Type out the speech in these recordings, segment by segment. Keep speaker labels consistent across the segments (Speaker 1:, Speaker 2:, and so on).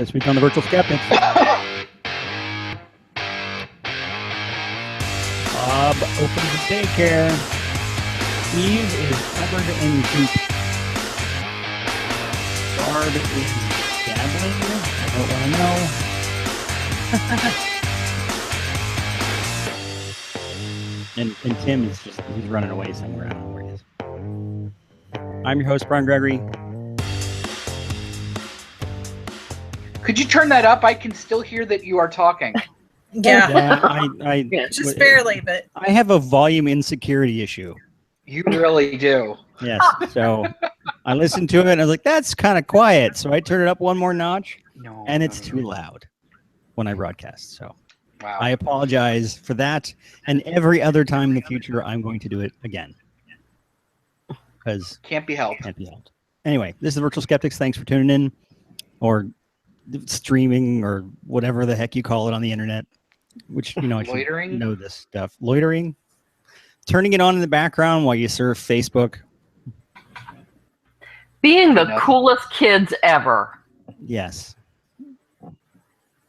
Speaker 1: This week on the Virtual Skeptics. Bob opens the daycare. Steve is covered in goop. Barb is dabbling. I don't want to know. and Tim is he's running away somewhere. I don't know where he is. I'm your host, Brian Gregory.
Speaker 2: Could you turn that up? I can still hear that you are talking.
Speaker 1: I
Speaker 3: just barely, but
Speaker 1: I have a volume insecurity issue.
Speaker 2: You really do.
Speaker 1: Yes. So I listened to it and I was like, that's kind of quiet. So I turned it up one more notch and it's too loud when I broadcast. So
Speaker 2: wow.
Speaker 1: I apologize for that. And every other time in the future, I'm going to do it again. Because
Speaker 2: can't be helped.
Speaker 1: Anyway, this is Virtual Skeptics. Thanks for tuning in or streaming or whatever the heck you call it on the internet, which, you know, I should know this stuff. Loitering. Turning it on in the background while you surf Facebook.
Speaker 4: Being the coolest kids ever.
Speaker 1: Yes.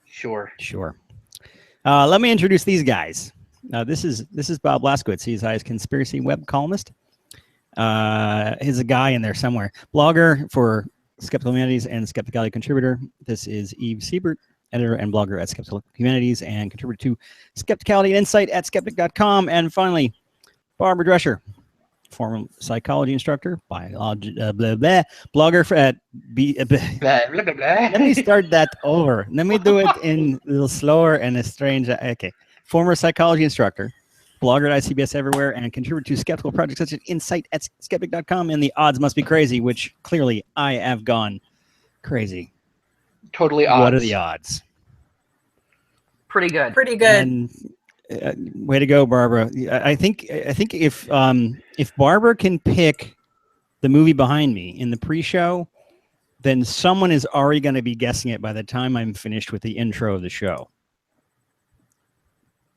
Speaker 2: Sure.
Speaker 1: Let me introduce these guys. This is Bob Laskowitz. He's a conspiracy web columnist. He's a guy in there somewhere. Blogger for Skeptical Humanities and Skepticality contributor. This is Eve Siebert, editor and blogger at Skeptical Humanities and contributor to Skepticality and Insight at skeptic.com. And finally, Barbara Drescher, former psychology instructor, blogger at Let me start that over. Let me do it in a little slower and a strange. Okay. Former psychology instructor, blogger at ICBS Everywhere, and contributor to skeptical projects such as Insight at skeptic.com and The Odds Must Be Crazy, which clearly I have gone crazy.
Speaker 2: Totally odds.
Speaker 1: What are the odds?
Speaker 4: Pretty good.
Speaker 1: And, way to go, Barbara. I think if Barbara can pick the movie behind me in the pre-show, then someone is already going to be guessing it by the time I'm finished with the intro of the show.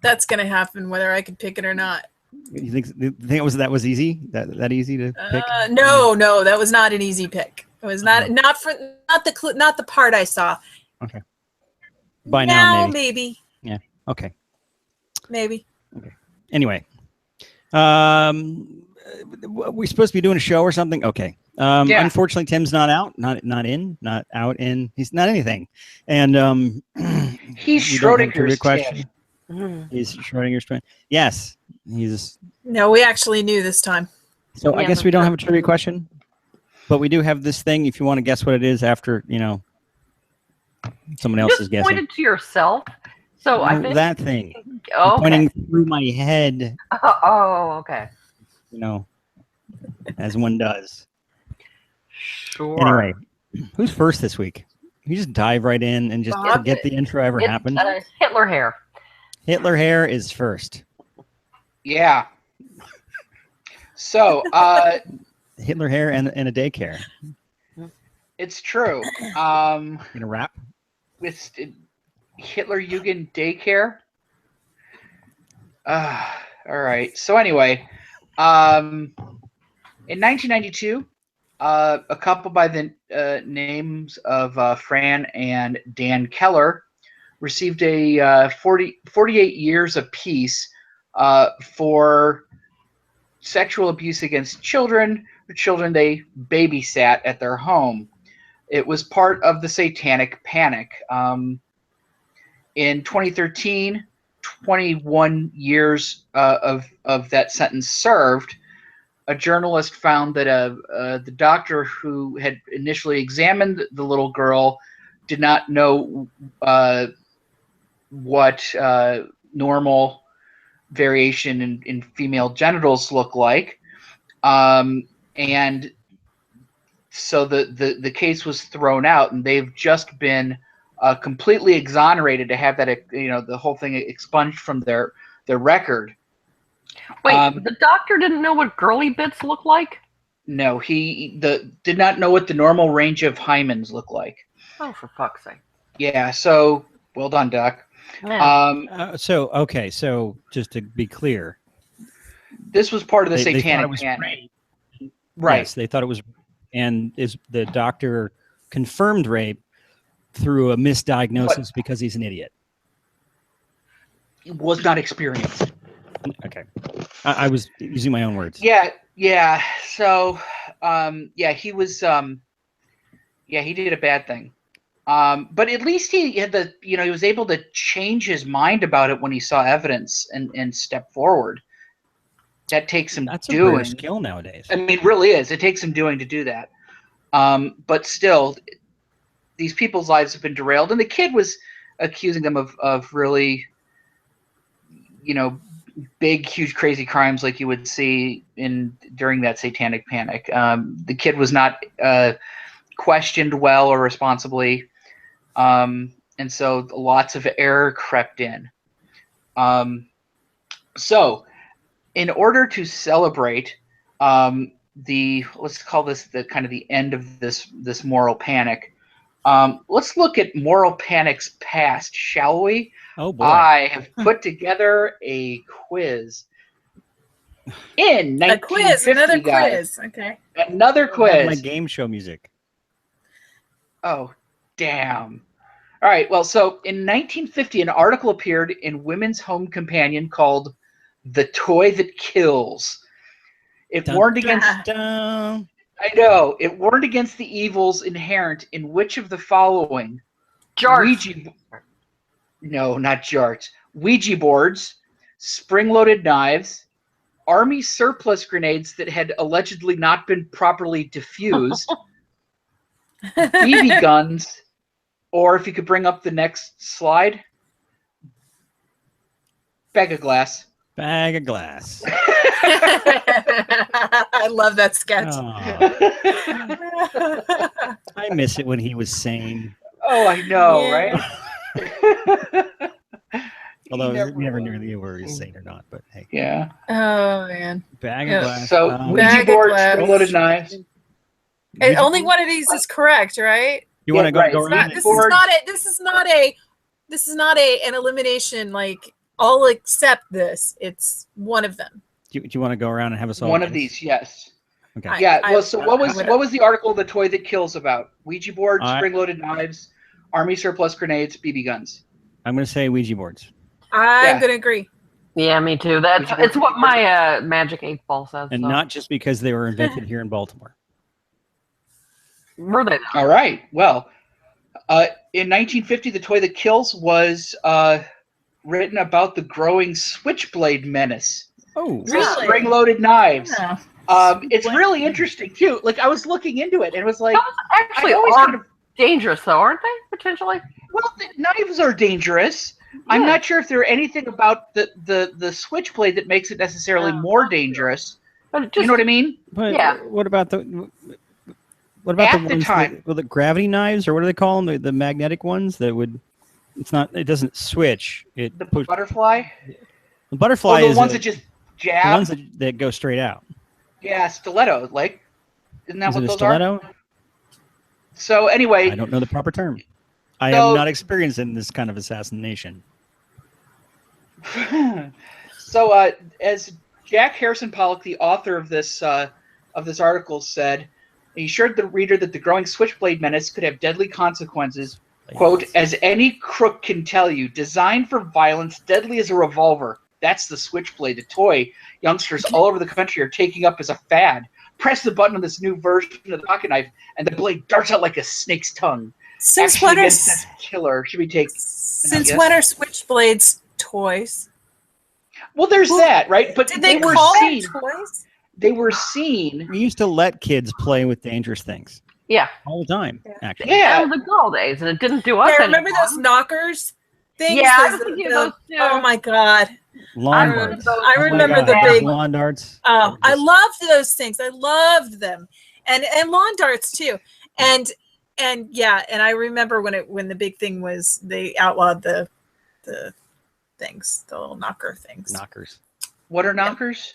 Speaker 3: That's going to happen whether I can pick it or not.
Speaker 1: You think that was easy? That easy to pick?
Speaker 3: No, that was not an easy pick. It was not the part I saw.
Speaker 1: Okay. By now
Speaker 3: maybe.
Speaker 1: Yeah. Okay.
Speaker 3: Maybe.
Speaker 1: Okay. Anyway, we're supposed to be doing a show or something. Okay. Unfortunately, Tim's not out, not in. He's not anything, and
Speaker 2: he's Schrodinger's question.
Speaker 1: He's Schrodinger's twin. Yes, he's.
Speaker 3: No, we actually knew this time.
Speaker 1: So I guess we don't have a trivia question, but we do have this thing. If you want to guess what it is after, someone else is guessing.
Speaker 4: Pointed to yourself. So I think
Speaker 1: that thing.
Speaker 4: Okay.
Speaker 1: Pointing through my head.
Speaker 4: Oh, okay.
Speaker 1: As one does.
Speaker 4: Sure.
Speaker 1: Anyway, who's first this week? You just dive right in and just forget the intro ever happened.
Speaker 4: Hitler hair.
Speaker 1: Hitler hair is first.
Speaker 2: Yeah. So,
Speaker 1: Hitler hair and a daycare.
Speaker 2: It's true.
Speaker 1: In a rap?
Speaker 2: With Hitler Jugend daycare. All right. So anyway, in 1992, a couple by the names of Fran and Dan Keller received a 48 years apiece for sexual abuse against children, the children they babysat at their home. It was part of the Satanic Panic. In 2013, 21 years of that sentence served, a journalist found that the doctor who had initially examined the little girl did not know what normal variation in female genitals look like. And so the case was thrown out, and they've just been completely exonerated to have that, the whole thing expunged from their record.
Speaker 4: Wait, the doctor didn't know what girly bits look like?
Speaker 2: No, he did not know what the normal range of hymens look like.
Speaker 4: Oh, for fuck's sake.
Speaker 2: Yeah, so well done, Doc.
Speaker 4: Yeah.
Speaker 1: So just to be clear,
Speaker 2: this was part of the Satanic Panic. Right.
Speaker 1: Yes, they thought it was, and is the doctor confirmed rape through a misdiagnosis because he's an idiot.
Speaker 2: He was not experienced.
Speaker 1: Okay. I was using my own words.
Speaker 2: Yeah. So, he was, he did a bad thing. But at least he had he was able to change his mind about it when he saw evidence and step forward. That takes some
Speaker 1: That's
Speaker 2: doing.
Speaker 1: a rare skill nowadays.
Speaker 2: I mean, it really is. It takes some doing to do that. But still, these people's lives have been derailed. And the kid was accusing them of really, big, huge, crazy crimes like you would see during that satanic panic. The kid was not questioned well or responsibly. And so lots of error crept in. So in order to celebrate let's call this the kind of the end of this moral panic, let's look at moral panics past, shall we?
Speaker 1: Oh boy.
Speaker 2: I have put together a quiz. In 1950,
Speaker 3: A quiz, another
Speaker 2: guys.
Speaker 3: quiz. Okay.
Speaker 2: Another quiz.
Speaker 1: My game show music.
Speaker 2: Oh, damn. All right. Well, so in 1950, an article appeared in Women's Home Companion called "The Toy That Kills." It warned against.
Speaker 1: Dun.
Speaker 2: I know. It warned against the evils inherent in which of the following?
Speaker 4: Jarts.
Speaker 2: No, not jarts. Ouija boards, spring-loaded knives, army surplus grenades that had allegedly not been properly diffused, BB guns, or if you could bring up the next slide, bag of glass.
Speaker 1: Bag of glass.
Speaker 3: I love that sketch.
Speaker 1: Oh, I miss it when he was sane.
Speaker 2: Oh, I know,
Speaker 3: Yeah.
Speaker 2: right?
Speaker 1: Although
Speaker 2: He
Speaker 1: we never
Speaker 2: never
Speaker 1: knew whether he was sane or not. But hey,
Speaker 2: Yeah.
Speaker 3: Oh man.
Speaker 1: bag
Speaker 3: Yeah.
Speaker 1: of glass.
Speaker 2: So
Speaker 3: Bag
Speaker 2: Ouija
Speaker 3: of
Speaker 2: boards,
Speaker 3: glass.
Speaker 2: spring-loaded knives.
Speaker 3: And only one of these is correct, right?
Speaker 1: You want to
Speaker 2: Yeah, right.
Speaker 1: go
Speaker 2: It's
Speaker 1: around?
Speaker 2: not-
Speaker 3: This is not an elimination like all except this. It's one of them.
Speaker 1: Do you want to go around and have us all?
Speaker 2: One of
Speaker 1: guess?
Speaker 2: these, yes.
Speaker 1: Okay.
Speaker 3: I-
Speaker 2: Well, so what was
Speaker 3: would-
Speaker 2: what was the article "The Toy That Kills" about? Ouija boards,
Speaker 1: I-
Speaker 2: spring-loaded knives, army surplus grenades, BB guns.
Speaker 1: I'm going to say Ouija boards.
Speaker 3: I'm
Speaker 2: Yeah.
Speaker 3: gonna agree.
Speaker 4: Yeah, me too. It's what my Magic 8 Ball says.
Speaker 1: And
Speaker 4: so.
Speaker 1: not just because they were invented here in Baltimore.
Speaker 4: Were they?
Speaker 2: All right. Well, in 1950, "The Toy That Kills" was written about the growing Switchblade Menace.
Speaker 1: Oh,
Speaker 3: Really?
Speaker 2: Spring-loaded knives.
Speaker 3: Yeah.
Speaker 2: It's really interesting too. Like I was looking into it, and it was like,
Speaker 4: Those actually
Speaker 2: I always
Speaker 4: are
Speaker 2: kind of-
Speaker 4: dangerous, though, aren't they? Potentially.
Speaker 2: well, the knives are dangerous. I'm
Speaker 4: Yeah.
Speaker 2: not sure if there's anything about the Switchblade that makes it necessarily more dangerous.
Speaker 4: But it just,
Speaker 2: You know what I mean?
Speaker 1: but
Speaker 4: Yeah.
Speaker 1: what about the
Speaker 2: At the
Speaker 1: ones
Speaker 2: time.
Speaker 1: the gravity knives, or what do they call them? The magnetic ones that would. It doesn't switch. It
Speaker 2: The
Speaker 1: push,
Speaker 2: butterfly.
Speaker 1: the butterfly
Speaker 2: The
Speaker 1: is
Speaker 2: ones
Speaker 1: a-
Speaker 2: that just
Speaker 1: the
Speaker 2: jab.
Speaker 1: ones that go straight out.
Speaker 2: Yeah, stiletto. Like, isn't that
Speaker 1: Is
Speaker 2: what
Speaker 1: it a
Speaker 2: those
Speaker 1: stiletto?
Speaker 2: are? So anyway,
Speaker 1: I don't know the proper term. I
Speaker 2: So-
Speaker 1: am not experienced in this kind of assassination.
Speaker 2: so as Jack Harrison Pollock, the author of this article, said, he assured the reader that the growing Switchblade Menace could have deadly consequences. Quote, "As any crook can tell you, designed for violence, deadly as a revolver. That's the Switchblade, the toy youngsters all over the country are taking up as a fad. Press the button on this new version of the pocket knife, and the blade darts out like a snake's tongue.
Speaker 3: Since
Speaker 2: Action
Speaker 3: when are
Speaker 2: against this killer should be taken."
Speaker 3: since when are Switchblades toys?
Speaker 2: Well, there's that, right? But
Speaker 3: Did they
Speaker 2: were
Speaker 3: call
Speaker 2: seen.
Speaker 3: it toys?
Speaker 2: They were seen.
Speaker 1: We used to let kids play with dangerous things
Speaker 4: yeah.
Speaker 1: all the time. Actually,
Speaker 4: That
Speaker 2: Yeah,
Speaker 4: was the good old days, and it didn't do us
Speaker 3: Yeah,
Speaker 4: any
Speaker 3: remember those
Speaker 4: harm.
Speaker 3: knockers things?
Speaker 4: Yeah, I
Speaker 3: Those-
Speaker 4: was thinking
Speaker 3: the-
Speaker 4: of those too.
Speaker 3: Oh my god!
Speaker 1: lawn
Speaker 4: I
Speaker 1: darts.
Speaker 4: remember those.
Speaker 3: I
Speaker 1: Oh my
Speaker 3: remember
Speaker 1: God,
Speaker 3: the big.
Speaker 1: lawn darts.
Speaker 3: Oh, I
Speaker 1: Just-
Speaker 3: loved those things. I loved them, and lawn darts too. And yeah, and I remember when the big thing was they outlawed the things, the little knocker things.
Speaker 1: knockers.
Speaker 2: what are knockers?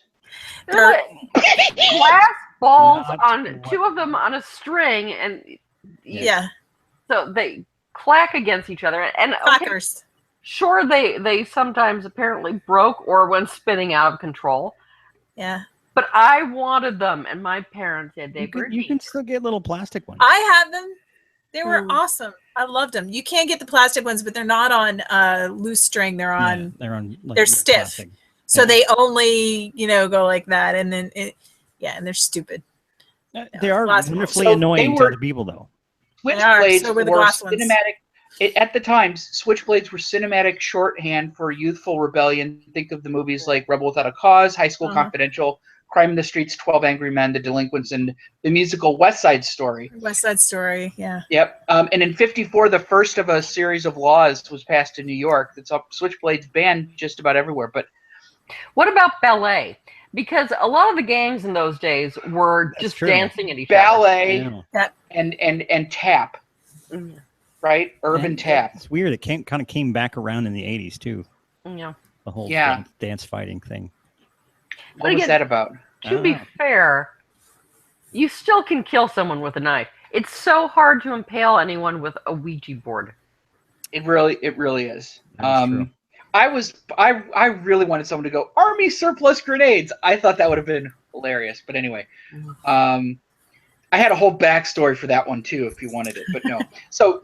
Speaker 4: They're like glass balls
Speaker 1: Not
Speaker 4: on
Speaker 1: what-
Speaker 4: two of them on a string, and
Speaker 3: Yeah,
Speaker 4: so they clack against each other. And okay,
Speaker 3: knockers.
Speaker 4: sure, they sometimes apparently broke or went spinning out of control.
Speaker 3: Yeah,
Speaker 4: But I wanted them, and my parents said they were
Speaker 1: You can
Speaker 4: neat.
Speaker 1: still get little plastic ones.
Speaker 3: I have them. They were awesome. I loved them. You can't get the plastic ones, but they're not on loose string. They're on.
Speaker 1: they're on. Like,
Speaker 3: they're stiff.
Speaker 1: plastic.
Speaker 3: So they only, go like that, and then and they're stupid.
Speaker 1: They are wonderfully
Speaker 2: So
Speaker 1: annoying
Speaker 2: they
Speaker 1: to
Speaker 2: were-
Speaker 1: other people, though.
Speaker 2: Switchblades
Speaker 3: so were the
Speaker 2: were
Speaker 3: glass ones.
Speaker 2: cinematic. At the time, switchblades were cinematic shorthand for youthful rebellion. Think of the movies like Rebel Without a Cause, High School Confidential, Crime in the Streets, 12 Angry Men, The Delinquents, and the musical West Side Story.
Speaker 3: West Side Story, yeah.
Speaker 2: Yep. And in '54, the first of a series of laws was passed in New York that's up switchblades banned just about everywhere. But
Speaker 4: What about ballet? Because a lot of the games in those days were just
Speaker 1: true.
Speaker 4: dancing at each
Speaker 2: ballet
Speaker 1: Yeah.
Speaker 2: and tap,
Speaker 4: other.
Speaker 2: right? Urban tap.
Speaker 1: It's weird. It kind of came back around in the 80s, too.
Speaker 4: Yeah.
Speaker 1: The whole
Speaker 2: Yeah.
Speaker 1: dance fighting thing.
Speaker 2: What was that about?
Speaker 4: To be fair, you still can kill someone with a knife. It's so hard to impale anyone with a Ouija board.
Speaker 2: It really is.
Speaker 1: That's true.
Speaker 2: I really wanted someone to go army surplus grenades. I thought that would have been hilarious. But anyway, I had a whole backstory for that one too, if you wanted it. But no. So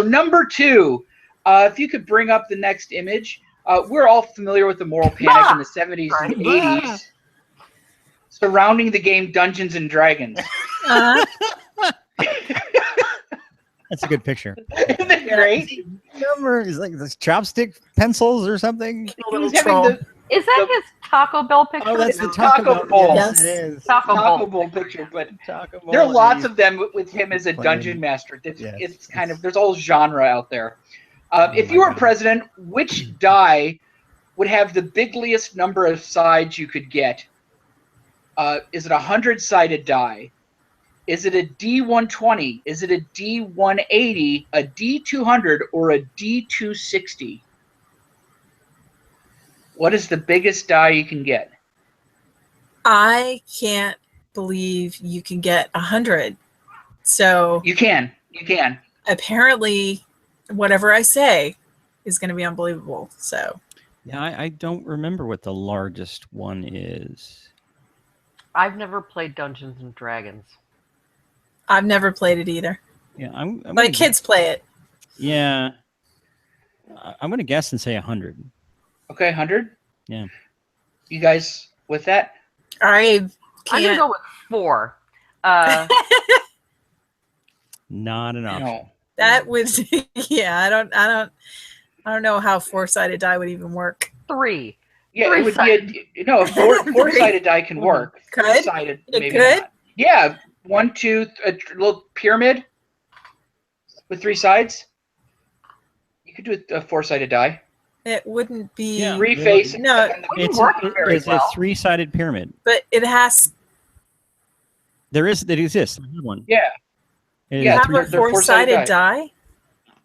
Speaker 2: number 2, if you could bring up the next image. We're all familiar with the moral panic in the 70s and 80s surrounding the game Dungeons and Dragons.
Speaker 1: That's a good picture.
Speaker 2: Isn't that great?
Speaker 1: Remember, it's like this chopstick pencils or something.
Speaker 3: Little
Speaker 2: He's
Speaker 3: troll.
Speaker 2: having
Speaker 4: Is that his Taco Bell picture?
Speaker 1: Oh, that's
Speaker 2: It's
Speaker 1: the
Speaker 2: Taco
Speaker 1: Taco
Speaker 2: Bowl.
Speaker 1: Bell.
Speaker 3: Yes.
Speaker 1: Yes, it is.
Speaker 4: Taco
Speaker 2: Taco
Speaker 4: Bowl.
Speaker 2: Bowl picture, but
Speaker 1: Taco Bell
Speaker 2: there are
Speaker 1: and
Speaker 2: lots
Speaker 1: he's
Speaker 2: of them with him as a
Speaker 1: playing.
Speaker 2: dungeon master. It's
Speaker 1: Yes.
Speaker 2: kind of, there's a whole genre out there. If
Speaker 1: my
Speaker 2: you were
Speaker 1: God.
Speaker 2: president, which die would have the bigliest number of sides you could get? Is it a 100-sided die? Is it a D120? Is it a D180, a D200, or a D260? What is the biggest die you can get?
Speaker 3: I can't believe you can get 100. So
Speaker 2: You can.
Speaker 3: apparently, whatever I say is going to be unbelievable. So
Speaker 1: Yeah, I don't remember what the largest one is.
Speaker 4: I've never played Dungeons and Dragons.
Speaker 3: I've never played it either.
Speaker 1: Yeah, I'm
Speaker 3: My
Speaker 1: gonna
Speaker 3: kids play it.
Speaker 1: Yeah, I'm gonna guess and say 100.
Speaker 2: Okay, 100?
Speaker 1: Yeah.
Speaker 2: You guys with that?
Speaker 3: I
Speaker 4: I'm
Speaker 3: can't.
Speaker 4: gonna go with 4.
Speaker 1: Not an option.
Speaker 2: No.
Speaker 3: That would, yeah. I don't know how 4-sided die would even work.
Speaker 4: 3.
Speaker 2: Yeah, it would be a four-sided die can work.
Speaker 3: Could?
Speaker 2: Three-sided,
Speaker 3: It
Speaker 2: maybe
Speaker 3: could?
Speaker 2: not. Yeah, 1, 2, a little pyramid with 3 sides. You could do a 4-sided die.
Speaker 3: It wouldn't be.
Speaker 1: Yeah.
Speaker 2: 3 faces.
Speaker 3: No,
Speaker 2: and the-
Speaker 1: It's
Speaker 4: working very
Speaker 1: a
Speaker 4: well.
Speaker 1: 3-sided pyramid.
Speaker 3: But it has
Speaker 1: It exists. I have one.
Speaker 2: Yeah,
Speaker 1: It is
Speaker 2: Yeah,
Speaker 3: to have
Speaker 1: three-
Speaker 3: a
Speaker 2: they're four-sided
Speaker 3: four-sided die.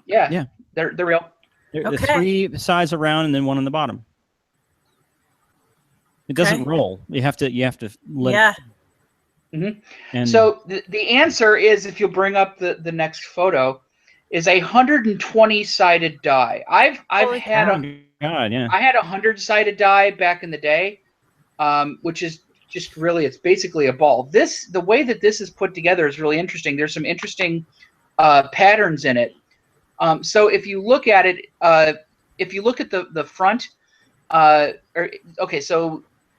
Speaker 2: yeah,
Speaker 1: Yeah.
Speaker 2: They're real.
Speaker 1: the
Speaker 3: Okay.
Speaker 1: 3 sides around and then one on the bottom. It doesn't
Speaker 3: Okay.
Speaker 1: roll. You have to let
Speaker 3: Yeah.
Speaker 1: it. And
Speaker 2: So the answer is, if you'll bring up the next photo, is a 120-sided die. I've
Speaker 3: Holy
Speaker 2: had
Speaker 1: oh
Speaker 2: a
Speaker 1: my God, yeah.
Speaker 2: I had a 100-sided die back in the day, which is just really, it's basically a ball. The way that this is put together is really interesting. There's some interesting patterns in it. So if you look at it, if you look at the front, so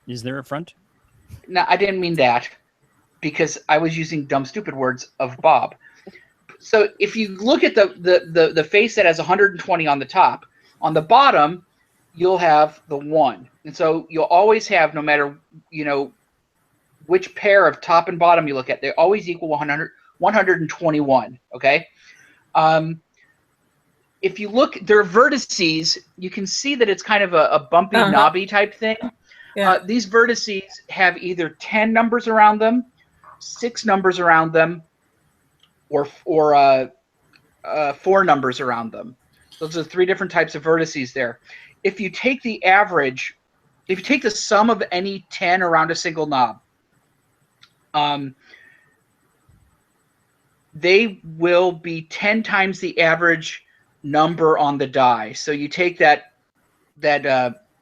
Speaker 1: Is there a front?
Speaker 2: no, I didn't mean that, because I was using dumb, stupid words of Bob. So if you look at the face that has 120 on the top, on the bottom, you'll have the 1. And so you'll always have, no matter, which pair of top and bottom you look at, they always equal 121, okay? If you look, their vertices, you can see that it's kind of a bumpy, knobby type thing.
Speaker 3: Yeah.
Speaker 2: These vertices have either 10 numbers around them, 6 numbers around them, or 4 numbers around them. Those are 3 different types of vertices there. If you take the average, if you take the sum of any 10 around a single knob, they will be 10 times the average number on the die. So you take that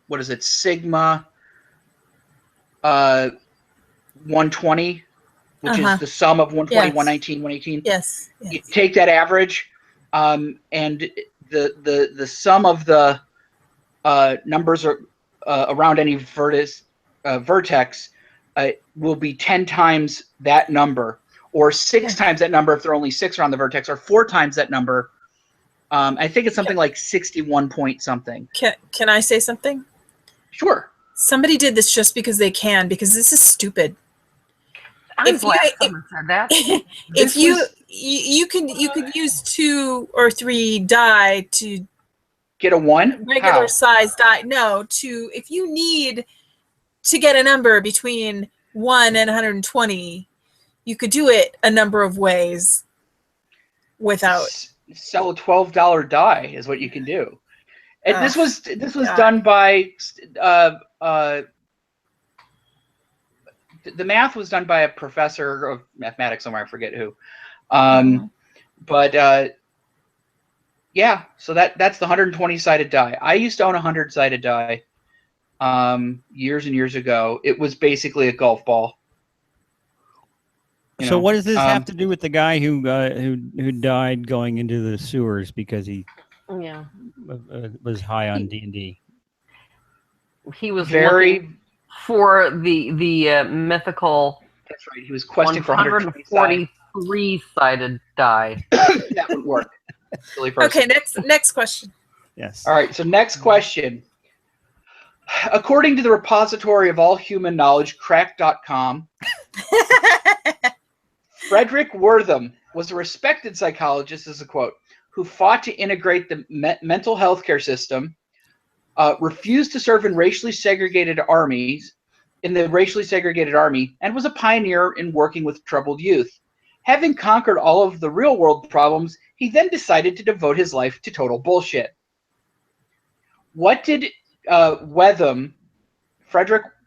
Speaker 2: what is it, sigma 120, which is the sum of 120,
Speaker 3: Yes.
Speaker 2: 119, 118.
Speaker 3: Yes.
Speaker 2: You take that average, and the sum of the numbers are, around any vertex will be 10 times that number, or 6 times that number if there are only 6 around the vertex, or 4 times that number. I think it's something like 61 point something.
Speaker 3: Can I say something?
Speaker 2: Sure.
Speaker 3: Somebody did this just because they can, because this is stupid.
Speaker 4: I'm glad someone said that.
Speaker 3: If you could use 2 or 3 die to
Speaker 2: get a 1
Speaker 3: regular size die. No, if you need to get a number between 1 and 120, you could do it a number of ways without.
Speaker 2: Sell a $12 die is what you can do. And this was done by the math was done by a professor of mathematics somewhere, I forget who. But yeah, so that's the 120 sided die. I used to own a 100-sided die years and years ago. It was basically a golf ball.
Speaker 1: So what does this have to do with the guy who died going into the sewers because he was high on D&D?
Speaker 4: He was
Speaker 2: very
Speaker 4: looking for the mythical.
Speaker 2: That's right. He was questing for
Speaker 4: 143-sided die.
Speaker 2: That would work. Silly person.
Speaker 3: Okay, next question.
Speaker 1: Yes.
Speaker 2: All right. So next question. According to the repository of all human knowledge, crack.com, Frederic Wertham was a respected psychologist, as a quote, who fought to integrate the mental health care system, refused to serve in the racially segregated army, and was a pioneer in working with troubled youth. Having conquered all of the real-world problems, he then decided to devote his life to total bullshit. What did Frederic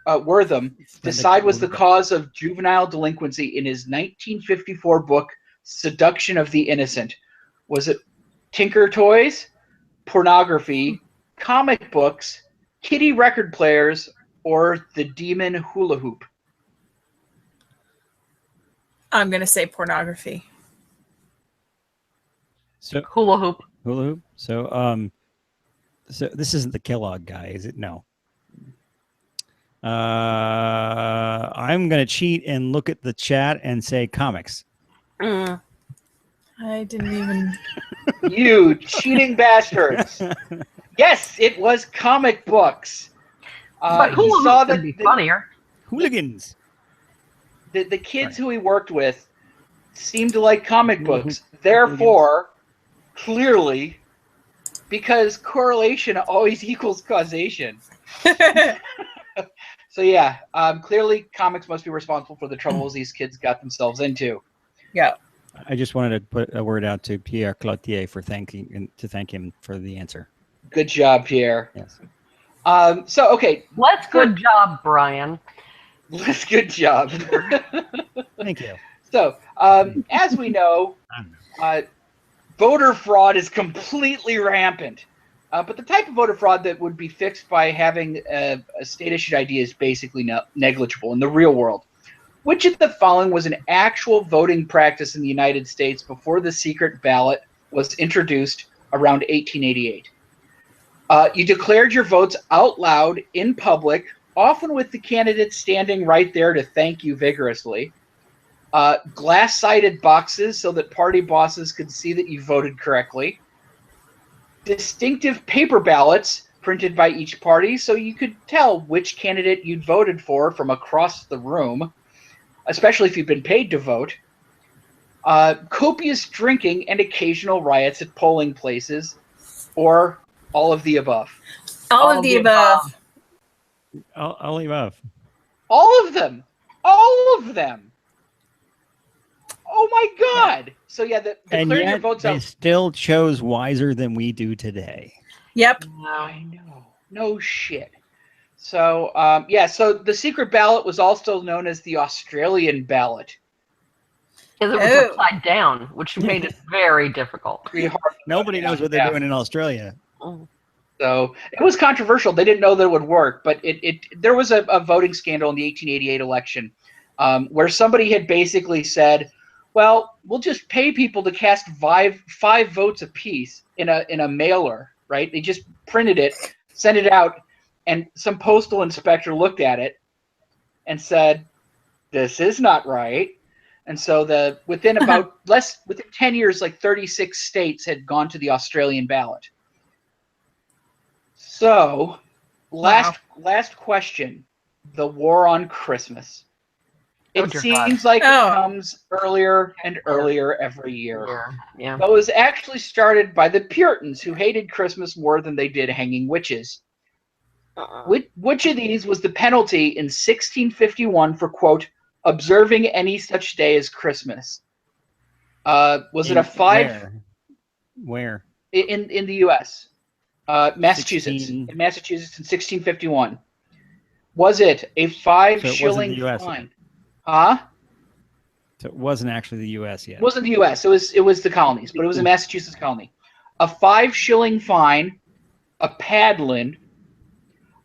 Speaker 2: Wertham decide was the cause of juvenile delinquency in his 1954 book, Seduction of the Innocent? Was it Tinker Toys, pornography, comic books, kiddie record players, or the demon hula hoop?
Speaker 3: I'm going to say pornography.
Speaker 1: So
Speaker 4: hula hoop.
Speaker 1: Hula hoop. So so this isn't the Kellogg guy, is it? No. I'm going to cheat and look at the chat and say comics.
Speaker 3: I didn't even.
Speaker 2: You cheating bastards. Yes, it was comic books.
Speaker 4: But hula hoop would be funnier.
Speaker 1: Hooligans.
Speaker 2: The kids who he worked with seemed to like comic books. Therefore, clearly, because correlation always equals causation. So yeah, clearly comics must be responsible for the troubles these kids got themselves into.
Speaker 3: Yeah.
Speaker 1: I just wanted to put a word out to Pierre Cloutier for thank him for the answer.
Speaker 2: Good job, Pierre.
Speaker 1: Yes.
Speaker 2: So okay.
Speaker 4: Good job, Brian.
Speaker 2: Good job.
Speaker 1: Thank you.
Speaker 2: So, as we know, voter fraud is completely rampant. But the type of voter fraud that would be fixed by having a state-issued ID is basically negligible in the real world. Which of the following was an actual voting practice in the United States before the secret ballot was introduced around 1888? You declared your votes out loud in public, often with the candidate standing right there to thank you vigorously. Glass-sided boxes so that party bosses could see that you voted correctly. Distinctive paper ballots printed by each party so you could tell which candidate you'd voted for from across the room, especially if you've been paid to vote. Copious drinking and occasional riots at polling places, or all of the above.
Speaker 3: All of the above.
Speaker 1: All the above.
Speaker 2: All of them. All of them. Oh my God! So yeah,
Speaker 1: And
Speaker 2: declaring
Speaker 1: yet
Speaker 2: your votes
Speaker 1: they
Speaker 2: out.
Speaker 1: still chose wiser than we do today.
Speaker 3: Yep.
Speaker 2: I know. No shit. So yeah, so the secret ballot was also known as the Australian ballot.
Speaker 4: Because it was upside down, which made it very difficult.
Speaker 1: Nobody knows what they're doing in Australia.
Speaker 2: So it was controversial. They didn't know that it would work, but there was a voting scandal in the 1888 election where somebody had basically said, well, we'll just pay people to cast five votes apiece in a mailer, right? They just printed it, sent it out, and some postal inspector looked at it and said, this is not right. And so within 10 years, like 36 states had gone to the Australian ballot. So last question, the war on Christmas. It seems like it comes earlier and earlier every year.
Speaker 4: Yeah.
Speaker 2: But it was actually started by the Puritans, who hated Christmas more than they did hanging witches. Which of these was the penalty in 1651 for, quote, observing any such day as Christmas? Was it a 5?
Speaker 1: Where?
Speaker 2: In the U.S. Massachusetts.
Speaker 1: 16...
Speaker 2: In Massachusetts in 1651. Was it a 5
Speaker 1: so it
Speaker 2: shilling
Speaker 1: wasn't the US
Speaker 2: fine?
Speaker 1: yet.
Speaker 2: Huh?
Speaker 1: So it wasn't actually the U.S. yet.
Speaker 2: It wasn't the U.S. It was the colonies, but it was a Massachusetts colony. A 5 shilling fine, a paddling,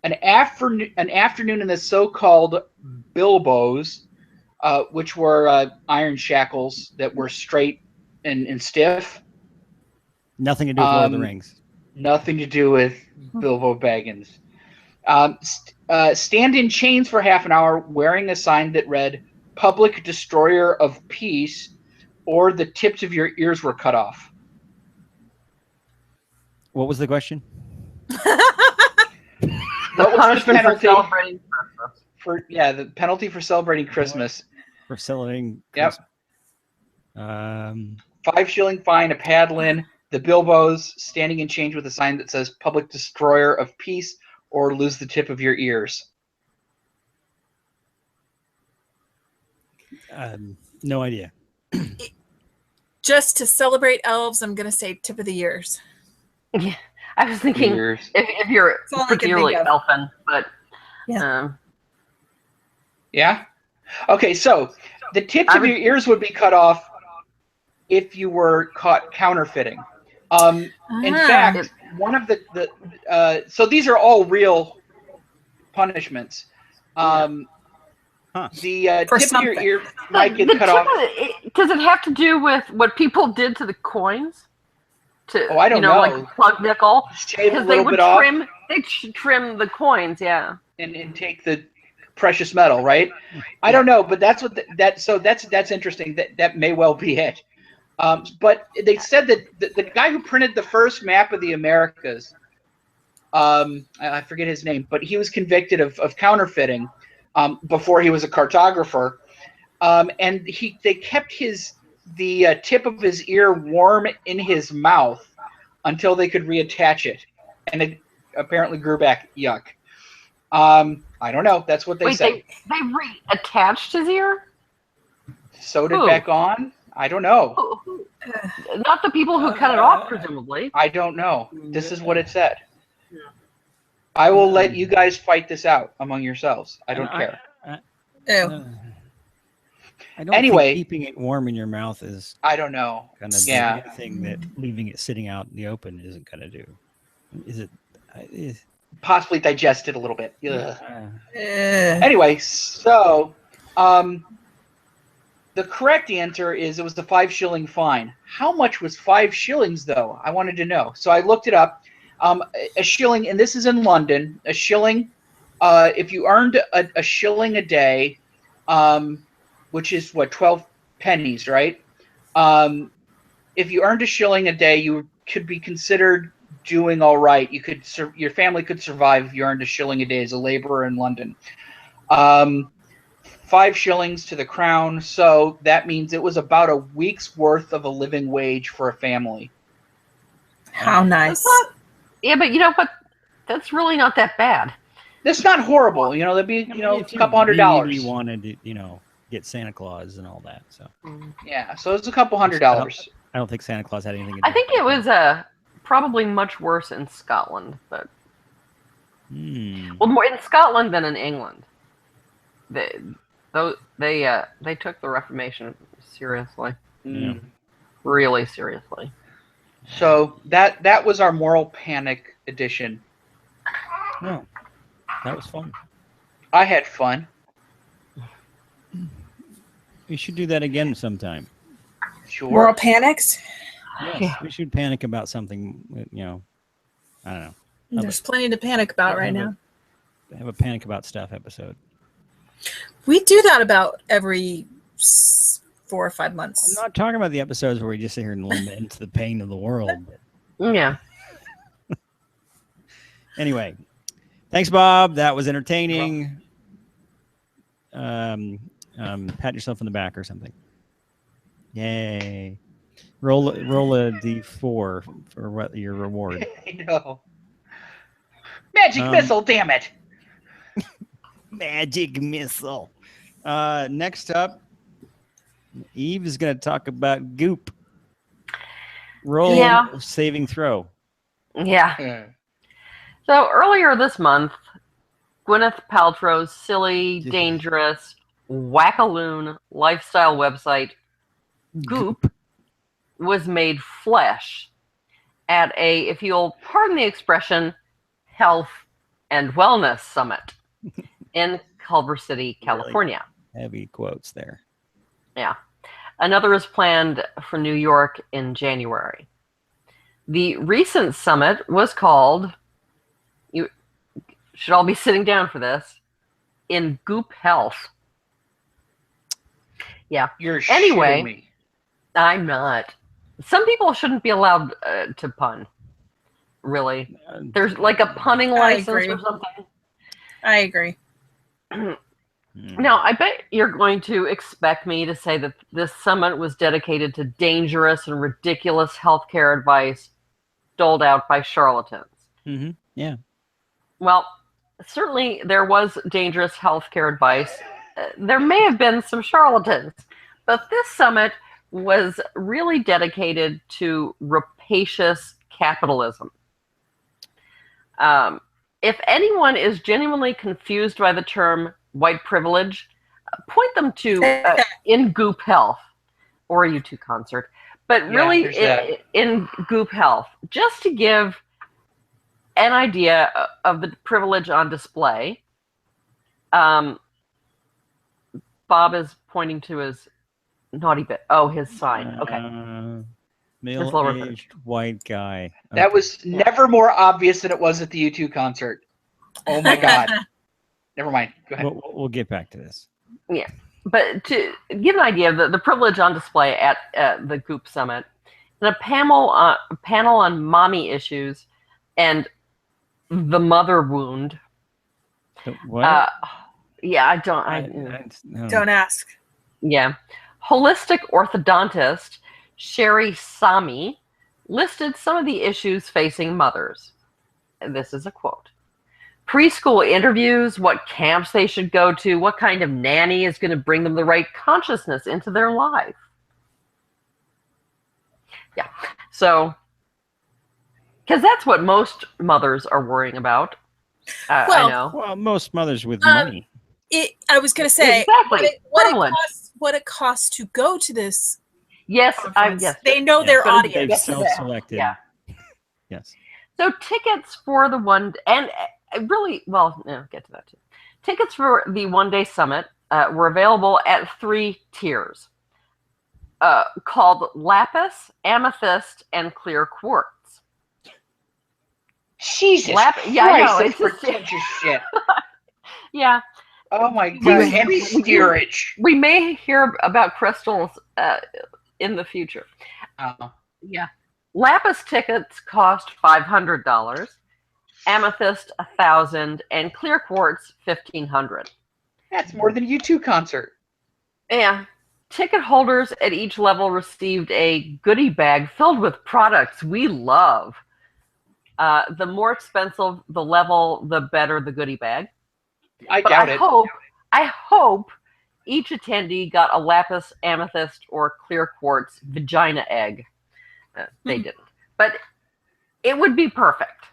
Speaker 2: an afternoon in the so-called bilbos, which were iron shackles that were straight and stiff.
Speaker 1: Nothing to do with Lord of the Rings.
Speaker 2: Nothing to do with Bilbo Baggins. Stand in chains for half an hour wearing a sign that read, Public Destroyer of Peace, or the tips of your ears were cut off.
Speaker 1: What was the question?
Speaker 2: What was the
Speaker 4: punishment for
Speaker 2: penalty
Speaker 4: celebrating Christmas?
Speaker 2: the penalty for celebrating Christmas?
Speaker 1: For celebrating
Speaker 2: Yep.
Speaker 1: Christmas.
Speaker 2: 5 shilling fine, a paddling, the Bilbos, standing in chains with a sign that says Public Destroyer of Peace, or lose the tip of your ears.
Speaker 1: No idea.
Speaker 3: Just to celebrate elves, I'm going to say tip of the ears.
Speaker 4: Yeah, I was thinking
Speaker 2: Ears.
Speaker 4: if you're
Speaker 3: That's all I can
Speaker 4: particularly
Speaker 3: think of.
Speaker 4: elfin, but
Speaker 3: Yeah.
Speaker 2: Yeah? Okay, so the tips of your ears would be cut off if you were caught counterfeiting. In fact, one of so these are all real punishments. The tip of your ear might get cut off.
Speaker 4: Does it have to do with what people did to the coins?
Speaker 2: I don't know.
Speaker 4: Like a plug nickel.
Speaker 2: Shave a
Speaker 4: Because they
Speaker 2: little
Speaker 4: would
Speaker 2: bit off
Speaker 4: trim the coins, yeah.
Speaker 2: and take the precious metal, right? I don't know, but that's what that's interesting. That may well be it. But they said that the guy who printed the first map of the Americas, I forget his name, but he was convicted of counterfeiting before he was a cartographer, and they kept the tip of his ear warm in his mouth until they could reattach it, and it apparently grew back. Yuck. I don't know. That's what they said.
Speaker 4: They reattached his ear?
Speaker 2: Sewed it back on? I don't know.
Speaker 4: Not the people who cut it off, presumably.
Speaker 2: I don't know. This is what it said. I will let you guys fight this out among yourselves. I don't care.
Speaker 1: I don't
Speaker 2: Anyway,
Speaker 1: think keeping it warm in your mouth is
Speaker 2: I don't know.
Speaker 1: going to do anything that leaving it sitting out in the open isn't going to do. Is it?
Speaker 2: Possibly digest it a little bit. Anyway, so the correct answer is it was the 5 shilling fine. How much was 5 shillings, though? I wanted to know. So I looked it up. A shilling, and this is in London, a shilling, if you earned a shilling a day, which is, 12 pennies, right? If you earned a shilling a day, you could be considered doing all right. Your family could survive if you earned a shilling a day as a laborer in London. 5 shillings to the crown, so that means it was about a week's worth of a living wage for a family.
Speaker 3: How nice.
Speaker 4: Yeah, but you know what? That's really not that bad.
Speaker 2: That's not horrible. That'd be, a couple $100.
Speaker 1: You wanted to, get Santa Claus and all that. So
Speaker 2: yeah, so it's a couple $100.
Speaker 1: I don't think Santa Claus had anything to do
Speaker 4: I think it was probably much worse in Scotland, but well, more in Scotland than in England. They took the Reformation seriously, really seriously.
Speaker 2: So that was our moral panic edition.
Speaker 1: No, that was fun.
Speaker 2: I had fun.
Speaker 1: We should do that again sometime.
Speaker 2: Sure.
Speaker 3: Moral panics.
Speaker 1: Yes, we should panic about something. You know, I don't know.
Speaker 3: There's plenty to panic about right now.
Speaker 1: Have a panic about stuff episode.
Speaker 3: We do that about every 4 or 5 months.
Speaker 1: I'm not talking about the episodes where we just sit here and lament the pain of the world.
Speaker 4: Yeah.
Speaker 1: Anyway, thanks, Bob. That was entertaining. Pat yourself in the back or something. Yay! Roll a d4 for what your reward.
Speaker 2: I know. Magic missile, damn it!
Speaker 1: Magic missile. Next up, Eve is going to talk about goop. Roll saving throw.
Speaker 4: Yeah. So earlier this month, Gwyneth Paltrow's silly, dangerous, wackaloon lifestyle website, Goop, was made flesh at a, if you'll pardon the expression, health and wellness summit in Culver City, California.
Speaker 1: Really heavy quotes there.
Speaker 4: Yeah. Another is planned for New York in January. The recent summit was called, you should all be sitting down for this, in Goop Health. Yeah.
Speaker 2: You're
Speaker 4: anyway,
Speaker 2: shitting me.
Speaker 4: I'm not. Some people shouldn't be allowed to pun. Really. There's like a punning license or something.
Speaker 3: I agree.
Speaker 4: Now, I bet you're going to expect me to say that this summit was dedicated to dangerous and ridiculous healthcare advice doled out by charlatans.
Speaker 1: Mm-hmm. Yeah.
Speaker 4: Well, certainly there was dangerous healthcare advice. There may have been some charlatans, but this summit was really dedicated to rapacious capitalism. If anyone is genuinely confused by the term white privilege, point them to In Goop Health or a U2 concert, but really in Goop Health, just to give an idea of the privilege on display. Bob is pointing to his naughty bit. Oh, his sign. Okay.
Speaker 1: Middle-aged white guy. Okay.
Speaker 2: That was never more obvious than it was at the U2 concert. Oh my God. Never mind. Go ahead.
Speaker 1: We'll get back to this.
Speaker 4: Yeah. But to give an idea of the privilege on display at the Goop Summit, in a panel on mommy issues and the mother wound.
Speaker 1: What?
Speaker 4: Yeah, no.
Speaker 3: Don't ask.
Speaker 4: Yeah. Holistic orthodontist Sherry Sami listed some of the issues facing mothers. And this is a quote. Preschool interviews, what camps they should go to, what kind of nanny is going to bring them the right consciousness into their life. Yeah. So, because that's what most mothers are worrying about. I know.
Speaker 1: Well, most mothers with money.
Speaker 3: I was going to say,
Speaker 4: exactly.
Speaker 3: what it costs to go to this.
Speaker 4: Yes,
Speaker 3: yes. They know their audience.
Speaker 1: They've self-selected.
Speaker 4: Yeah.
Speaker 1: Yes.
Speaker 4: So tickets for the one, and really, well, no, get to that too. Tickets for the one-day summit were available at 3 tiers, called Lapis, Amethyst, and Clear Quartz.
Speaker 2: Jesus Christ,
Speaker 4: yeah, I know.
Speaker 2: It's pretentious shit.
Speaker 4: Yeah.
Speaker 2: Oh my God, and steerage.
Speaker 4: We may hear about crystals in the future.
Speaker 2: Oh.
Speaker 4: Yeah. Lapis tickets cost $500, Amethyst $1,000, and Clear Quartz $1,500.
Speaker 2: That's more than a U2 concert.
Speaker 4: Yeah. Ticket holders at each level received a goodie bag filled with products we love. The more expensive the level, the better the goodie bag.
Speaker 2: I doubt it.
Speaker 4: I hope each attendee got a Lapis, Amethyst, or Clear Quartz vagina egg. They didn't. But it would be perfect.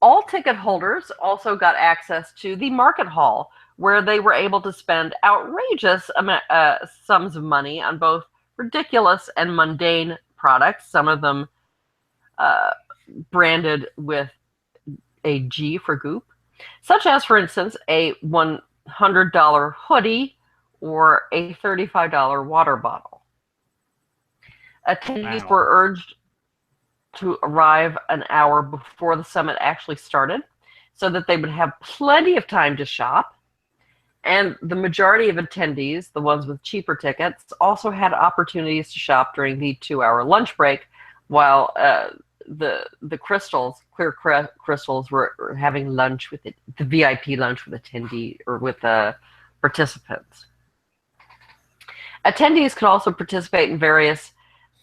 Speaker 4: All ticket holders also got access to the market hall, where they were able to spend outrageous sums of money on both ridiculous and mundane products, some of them branded with a G for Goop, such as, for instance, a $100 hoodie or a $35 water bottle. Attendees
Speaker 1: Wow.
Speaker 4: were urged to arrive an hour before the summit actually started so that they would have plenty of time to shop. And the majority of attendees, the ones with cheaper tickets, also had opportunities to shop during the 2-hour lunch break while the crystals, clear crystals, were having lunch with the VIP lunch with attendee or with participants. Attendees could also participate in various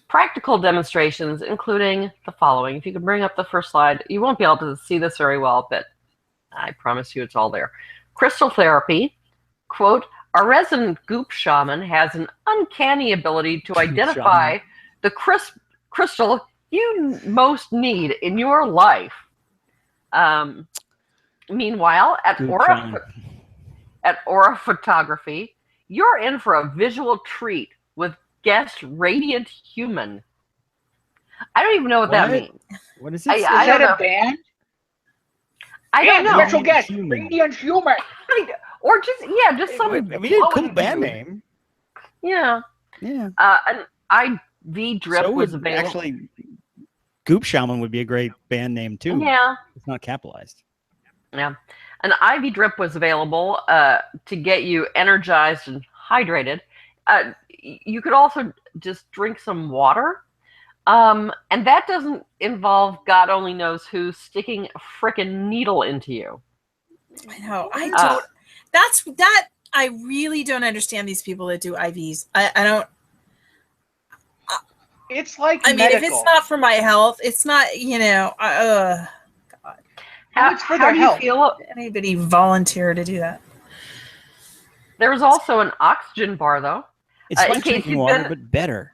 Speaker 4: practical demonstrations, including the following. If you could bring up the first slide, you won't be able to see this very well, but I promise you it's all there. Crystal therapy. Quote, our resident goop shaman has an uncanny ability to identify the crystal you most need in your life. Meanwhile, at Aura Photography, you're in for a visual treat with guest Radiant Human. I don't even know what that means.
Speaker 1: What is it?
Speaker 2: Is that a band?
Speaker 4: I don't know.
Speaker 2: Special guest, Radiant Human.
Speaker 4: Or just some.
Speaker 1: I mean, a cool band name.
Speaker 4: Yeah.
Speaker 1: Yeah.
Speaker 4: An IV drip was available.
Speaker 1: Actually, Goop Shaman would be a great band name too.
Speaker 4: Yeah.
Speaker 1: It's not capitalized.
Speaker 4: Yeah. An IV drip was available to get you energized and hydrated. You could also just drink some water. And that doesn't involve God only knows who sticking a frickin' needle into you.
Speaker 3: I know. I really don't understand these people that do IVs. I don't.
Speaker 2: It's like
Speaker 3: I mean, if it's not for my health, it's not. God.
Speaker 2: It's for their health.
Speaker 3: Anybody volunteer to do that?
Speaker 4: There was also an oxygen bar, though.
Speaker 1: It's like drinking water, but better.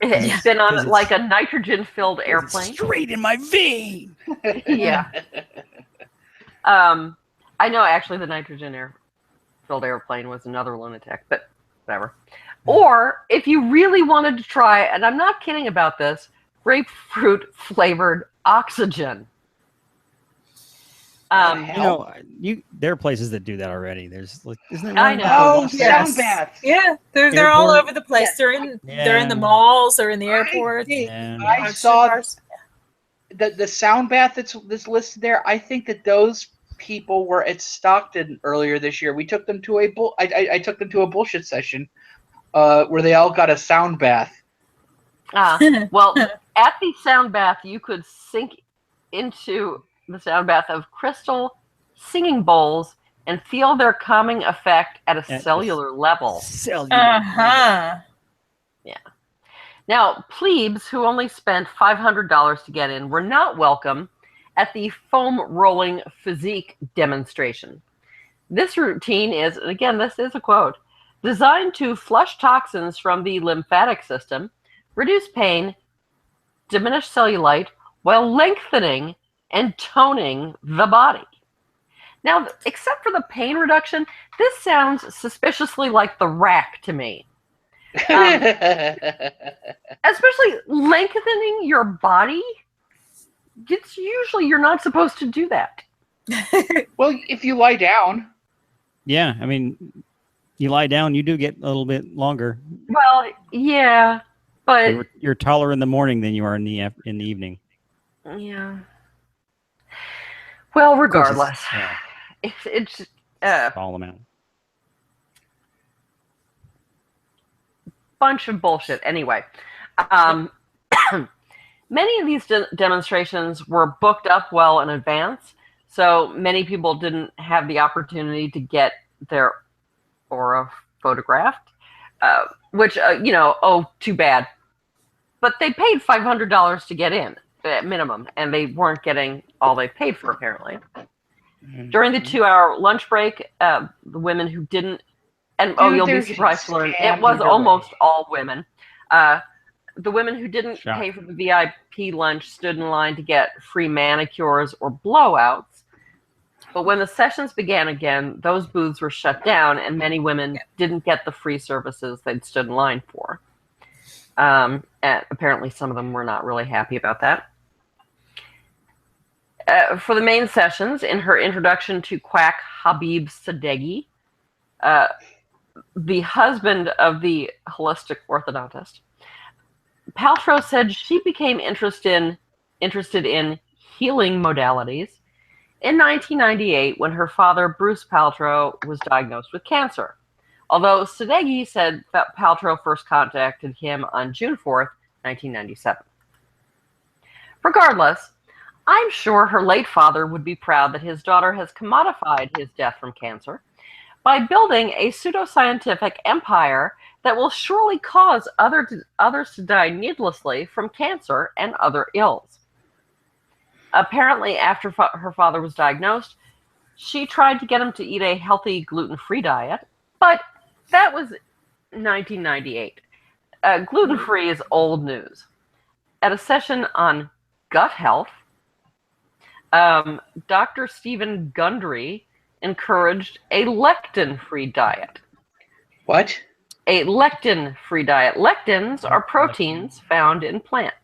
Speaker 4: It's been on like a nitrogen-filled airplane.
Speaker 1: Straight in my vein.
Speaker 4: Yeah. I know, actually, the nitrogen-filled airplane was another lunatic, but whatever. Or, if you really wanted to try, and I'm not kidding about this, grapefruit-flavored oxygen.
Speaker 1: There are places that do that already. There's like, isn't there?
Speaker 4: I know.
Speaker 2: Sound baths.
Speaker 3: Yeah, they're all over the place. They're in the malls. They're in the airports.
Speaker 2: I saw the sound bath that's listed there. I think that those people were at Stockton earlier this year. We took them to I took them to a bullshit session where they all got a sound bath.
Speaker 4: Well, at the sound bath, you could sink into the sound bath of crystal singing bowls and feel their calming effect at a cellular level.
Speaker 3: Uh-huh.
Speaker 4: Yeah. Now, plebes who only spent $500 to get in were not welcome at the foam rolling physique demonstration. This routine is, and again, this is a quote, designed to flush toxins from the lymphatic system, reduce pain, diminish cellulite, while lengthening and toning the body. Now, except for the pain reduction, this sounds suspiciously like the rack to me. Especially lengthening your body. It's usually you're not supposed to do that.
Speaker 2: Well, if you lie down.
Speaker 1: Yeah, I mean, you lie down, you do get a little bit longer.
Speaker 4: Well, yeah, but
Speaker 1: you're taller in the morning than you are in the evening.
Speaker 4: Yeah. Well, regardless, it's
Speaker 1: small amount.
Speaker 4: Bunch of bullshit. Anyway, many of these demonstrations were booked up well in advance, so many people didn't have the opportunity to get their aura photographed, which too bad. But they paid $500 to get in at minimum, and they weren't getting all they paid for, apparently. During the 2-hour lunch break, the women who didn't, and you'll be surprised to learn, it was almost all women. The women who didn't pay for the VIP lunch stood in line to get free manicures or blowouts. But when the sessions began again, those booths were shut down, and many women didn't get the free services they'd stood in line for. And apparently some of them were not really happy about that. For the main sessions, in her introduction to Quack Habib Sadeghi, the husband of the holistic orthodontist, Paltrow said she became interested in healing modalities in 1998 when her father, Bruce Paltrow, was diagnosed with cancer. Although Sadeghi said that Paltrow first contacted him on June 4th, 1997. Regardless, I'm sure her late father would be proud that his daughter has commodified his death from cancer by building a pseudoscientific empire that will surely cause others to die needlessly from cancer and other ills. Apparently, after her father was diagnosed, she tried to get him to eat a healthy gluten-free diet, but that was 1998. Gluten-free is old news. At a session on gut health, Dr. Stephen Gundry encouraged a lectin-free diet.
Speaker 2: What?
Speaker 4: A lectin-free diet. Lectins are proteins found in plants.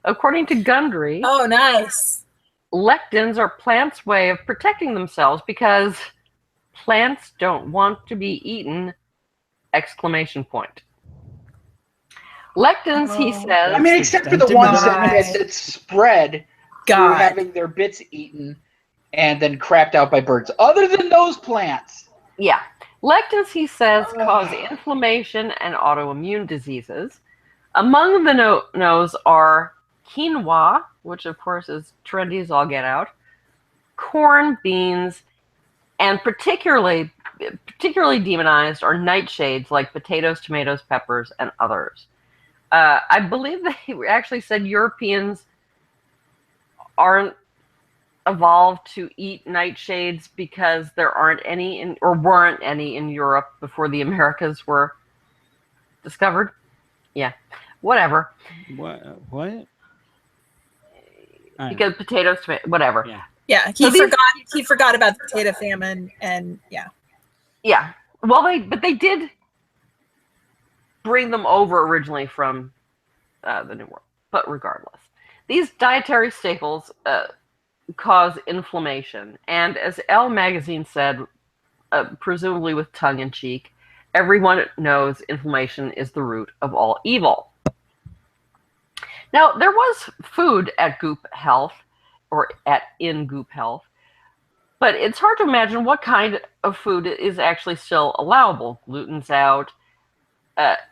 Speaker 4: According to Gundry,
Speaker 3: Oh, nice.
Speaker 4: lectins are plants' way of protecting themselves because plants don't want to be eaten! Exclamation point. Lectins, he
Speaker 3: Oh.
Speaker 4: says.
Speaker 2: I mean, except for the ones that spread through
Speaker 3: God.
Speaker 2: having their bits eaten and then crapped out by birds. Other than those plants.
Speaker 4: Yeah. Lectins, he says, cause inflammation and autoimmune diseases. Among the no-nos are quinoa, which of course is trendy as all get out, corn, beans, and particularly demonized are nightshades like potatoes, tomatoes, peppers, and others. I believe they actually said Europeans aren't evolved to eat nightshades because there aren't any weren't any in Europe before the Americas were discovered. Yeah, whatever.
Speaker 1: What?
Speaker 4: Because potatoes, whatever.
Speaker 1: Yeah.
Speaker 3: Yeah, he forgot about the potato famine, and yeah.
Speaker 4: Yeah. Well, they did bring them over originally from the New World, but regardless, these dietary staples cause inflammation, and as Elle magazine said, presumably with tongue in cheek, everyone knows inflammation is the root of all evil. Now, there was food at Goop Health, or in Goop Health, but it's hard to imagine what kind of food is actually still allowable. Gluten's out,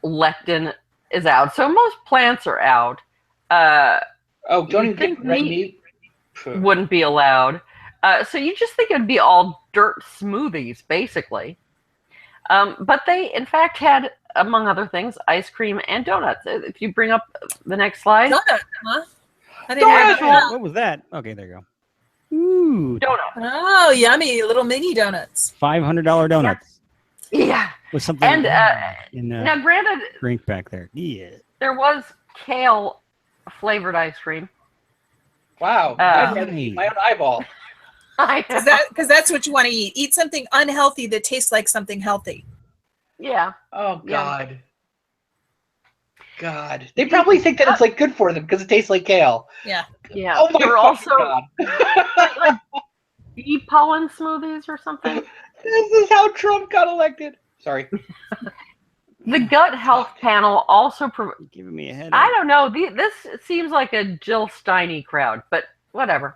Speaker 4: lectin is out, so most plants are out.
Speaker 2: Don't even think red meat
Speaker 4: wouldn't be allowed. So you just think it'd be all dirt smoothies, basically. But they, in fact, had, among other things, ice cream and donuts. If you bring up the next slide.
Speaker 3: Donut, huh? I didn't have that.
Speaker 1: What was that? Okay, there you go. Ooh,
Speaker 4: Donut.
Speaker 3: Oh, yummy. Little mini donuts.
Speaker 1: $500 donuts.
Speaker 4: Yeah.
Speaker 1: With something
Speaker 4: And
Speaker 1: in
Speaker 4: now, granted,
Speaker 1: drink back there. Yeah.
Speaker 4: there was kale flavored ice cream.
Speaker 2: Wow. I'd rather eat my own eyeball.
Speaker 3: Because that's what you want to eat. Eat something unhealthy that tastes like something healthy.
Speaker 4: Yeah.
Speaker 2: Oh, God. God. They probably think that it's like good for them because it tastes like kale.
Speaker 3: Yeah.
Speaker 4: Yeah.
Speaker 2: Oh, my
Speaker 4: There were also
Speaker 2: God.
Speaker 4: like bee pollen smoothies or something.
Speaker 2: This is how Trump got elected. Sorry.
Speaker 4: The gut health panel also
Speaker 1: Giving me a headache.
Speaker 4: I don't know. This seems like a Jill Steiny crowd, but whatever.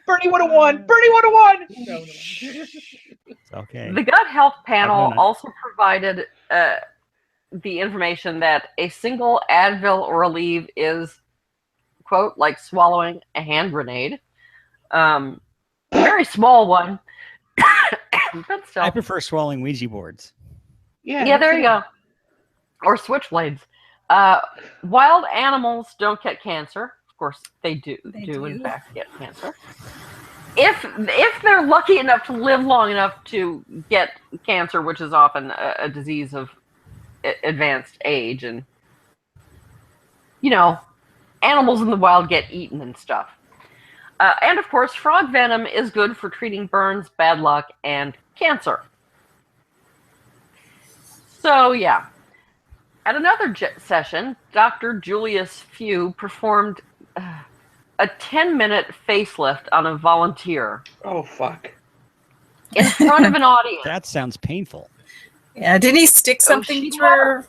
Speaker 2: Bernie would have won. Bernie would have won. No.
Speaker 1: It's okay.
Speaker 4: The gut health panel
Speaker 1: I've done it.
Speaker 4: also provided the information that a single Advil or Aleve is, quote, like swallowing a hand grenade. A very small one. But still.
Speaker 1: I prefer swallowing Ouija boards.
Speaker 4: Yeah, there you go. Or switchblades. Wild animals don't get cancer. Of course, they do. They do in fact get cancer. If they're lucky enough to live long enough to get cancer, which is often a disease of advanced age, and animals in the wild get eaten and stuff. And of course, frog venom is good for treating burns, bad luck, and cancer. So yeah. At another session, Dr. Julius Few performed a 10-minute facelift on a volunteer.
Speaker 2: Oh, fuck.
Speaker 4: in front of an audience.
Speaker 1: That sounds painful.
Speaker 3: Yeah, didn't he stick something
Speaker 4: she
Speaker 3: through her?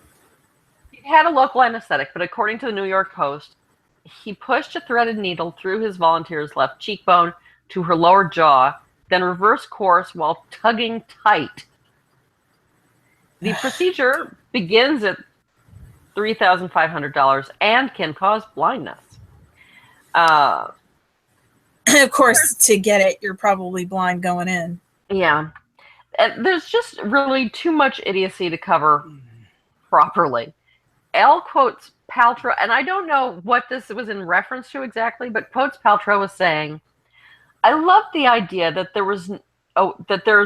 Speaker 4: He had a local anesthetic, but according to the New York Post, he pushed a threaded needle through his volunteer's left cheekbone to her lower jaw, then reversed course while tugging tight. The procedure begins at $3,500 and can cause blindness.
Speaker 3: Of course, to get it, you're probably blind going in.
Speaker 4: Yeah. And there's just really too much idiocy to cover properly. Elle quotes Paltrow, and I don't know what this was in reference to exactly, but quotes Paltrow as saying, "I love the idea that there is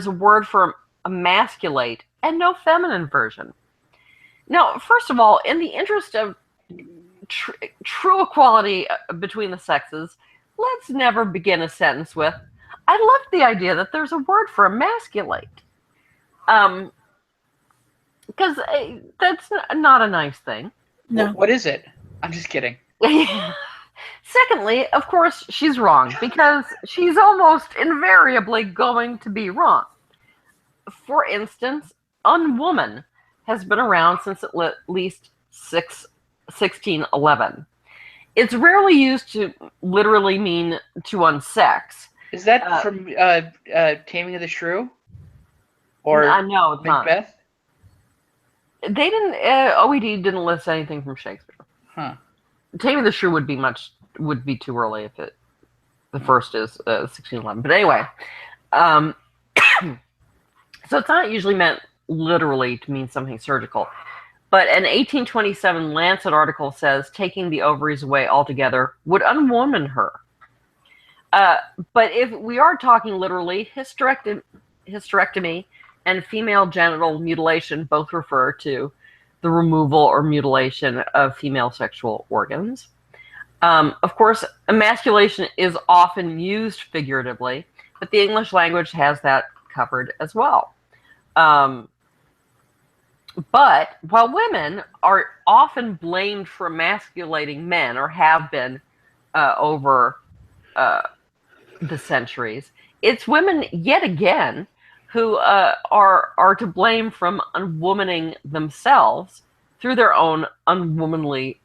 Speaker 4: a word for emasculate and no feminine version." Now, first of all, in the interest of true equality between the sexes, let's never begin a sentence with, "I love the idea that there's a word for emasculate." Because that's not a nice thing.
Speaker 3: No.
Speaker 2: What is it? I'm just kidding.
Speaker 4: Secondly, of course, she's wrong because she's almost invariably going to be wrong. For instance, unwoman has been around since at least 1611. It's rarely used to literally mean to unsex.
Speaker 2: Is that from Taming of the Shrew? Or
Speaker 4: no, it's not.
Speaker 2: Macbeth?
Speaker 4: They didn't. OED didn't list anything from Shakespeare.
Speaker 2: Huh.
Speaker 4: Taming of the Shrew would be too early if the first is 1611. But anyway, so it's not usually meant literally to mean something surgical. But an 1827 Lancet article says taking the ovaries away altogether would unwoman her. But if we are talking literally, hysterectomy and female genital mutilation both refer to the removal or mutilation of female sexual organs. Of course, emasculation is often used figuratively, but the English language has that covered as well. But while women are often blamed for emasculating men, or have been over the centuries, it's women yet again who are to blame from unwomaning themselves through their own unwomanly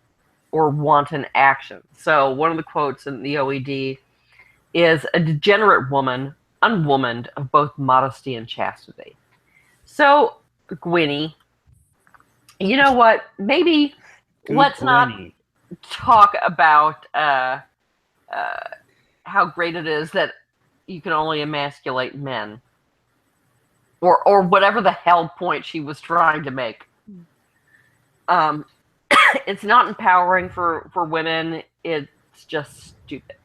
Speaker 4: or wanton actions. So one of the quotes in the OED is, "A degenerate woman, unwomaned of both modesty and chastity." So, Gwynnie, you know what? Maybe let's not talk about how great it is that you can only emasculate men. Or whatever the hell point she was trying to make. It's not empowering for women. It's just stupid.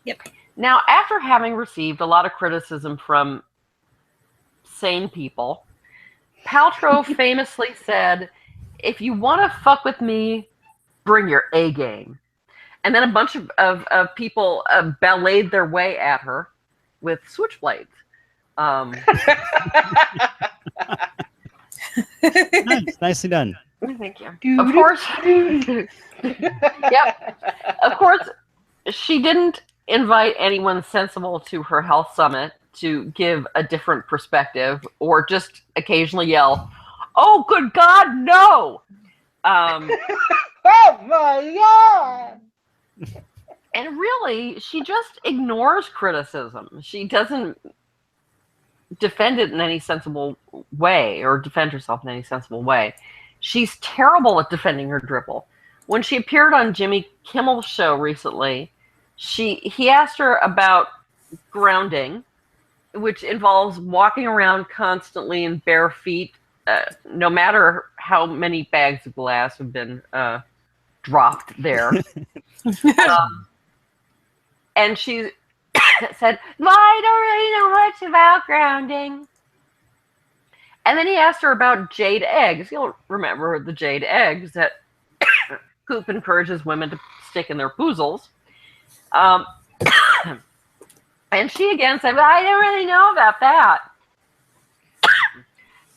Speaker 3: Yep.
Speaker 4: Now, after having received a lot of criticism from sane people, Paltrow famously said, "If you want to fuck with me, bring your A game." And then a bunch of people balleted their way at her with switchblades.
Speaker 1: Nice. Nicely done.
Speaker 4: Thank you. Of course. Yep. Of course, she didn't invite anyone sensible to her health summit to give a different perspective, or just occasionally yell, "Oh, good God, no!"
Speaker 2: Oh my God!
Speaker 4: And really, she just ignores criticism. She doesn't defend it in any sensible way, or defend herself in any sensible way. She's terrible at defending her dribble. When she appeared on Jimmy Kimmel's show recently, he asked her about grounding, which involves walking around constantly in bare feet, no matter how many bags of glass have been dropped there. And she said, "Well, I don't really know much about grounding." And then he asked her about jade eggs. You'll remember the jade eggs that Coop encourages women to stick in their boozles. And she again said, "Well, I don't really know about that."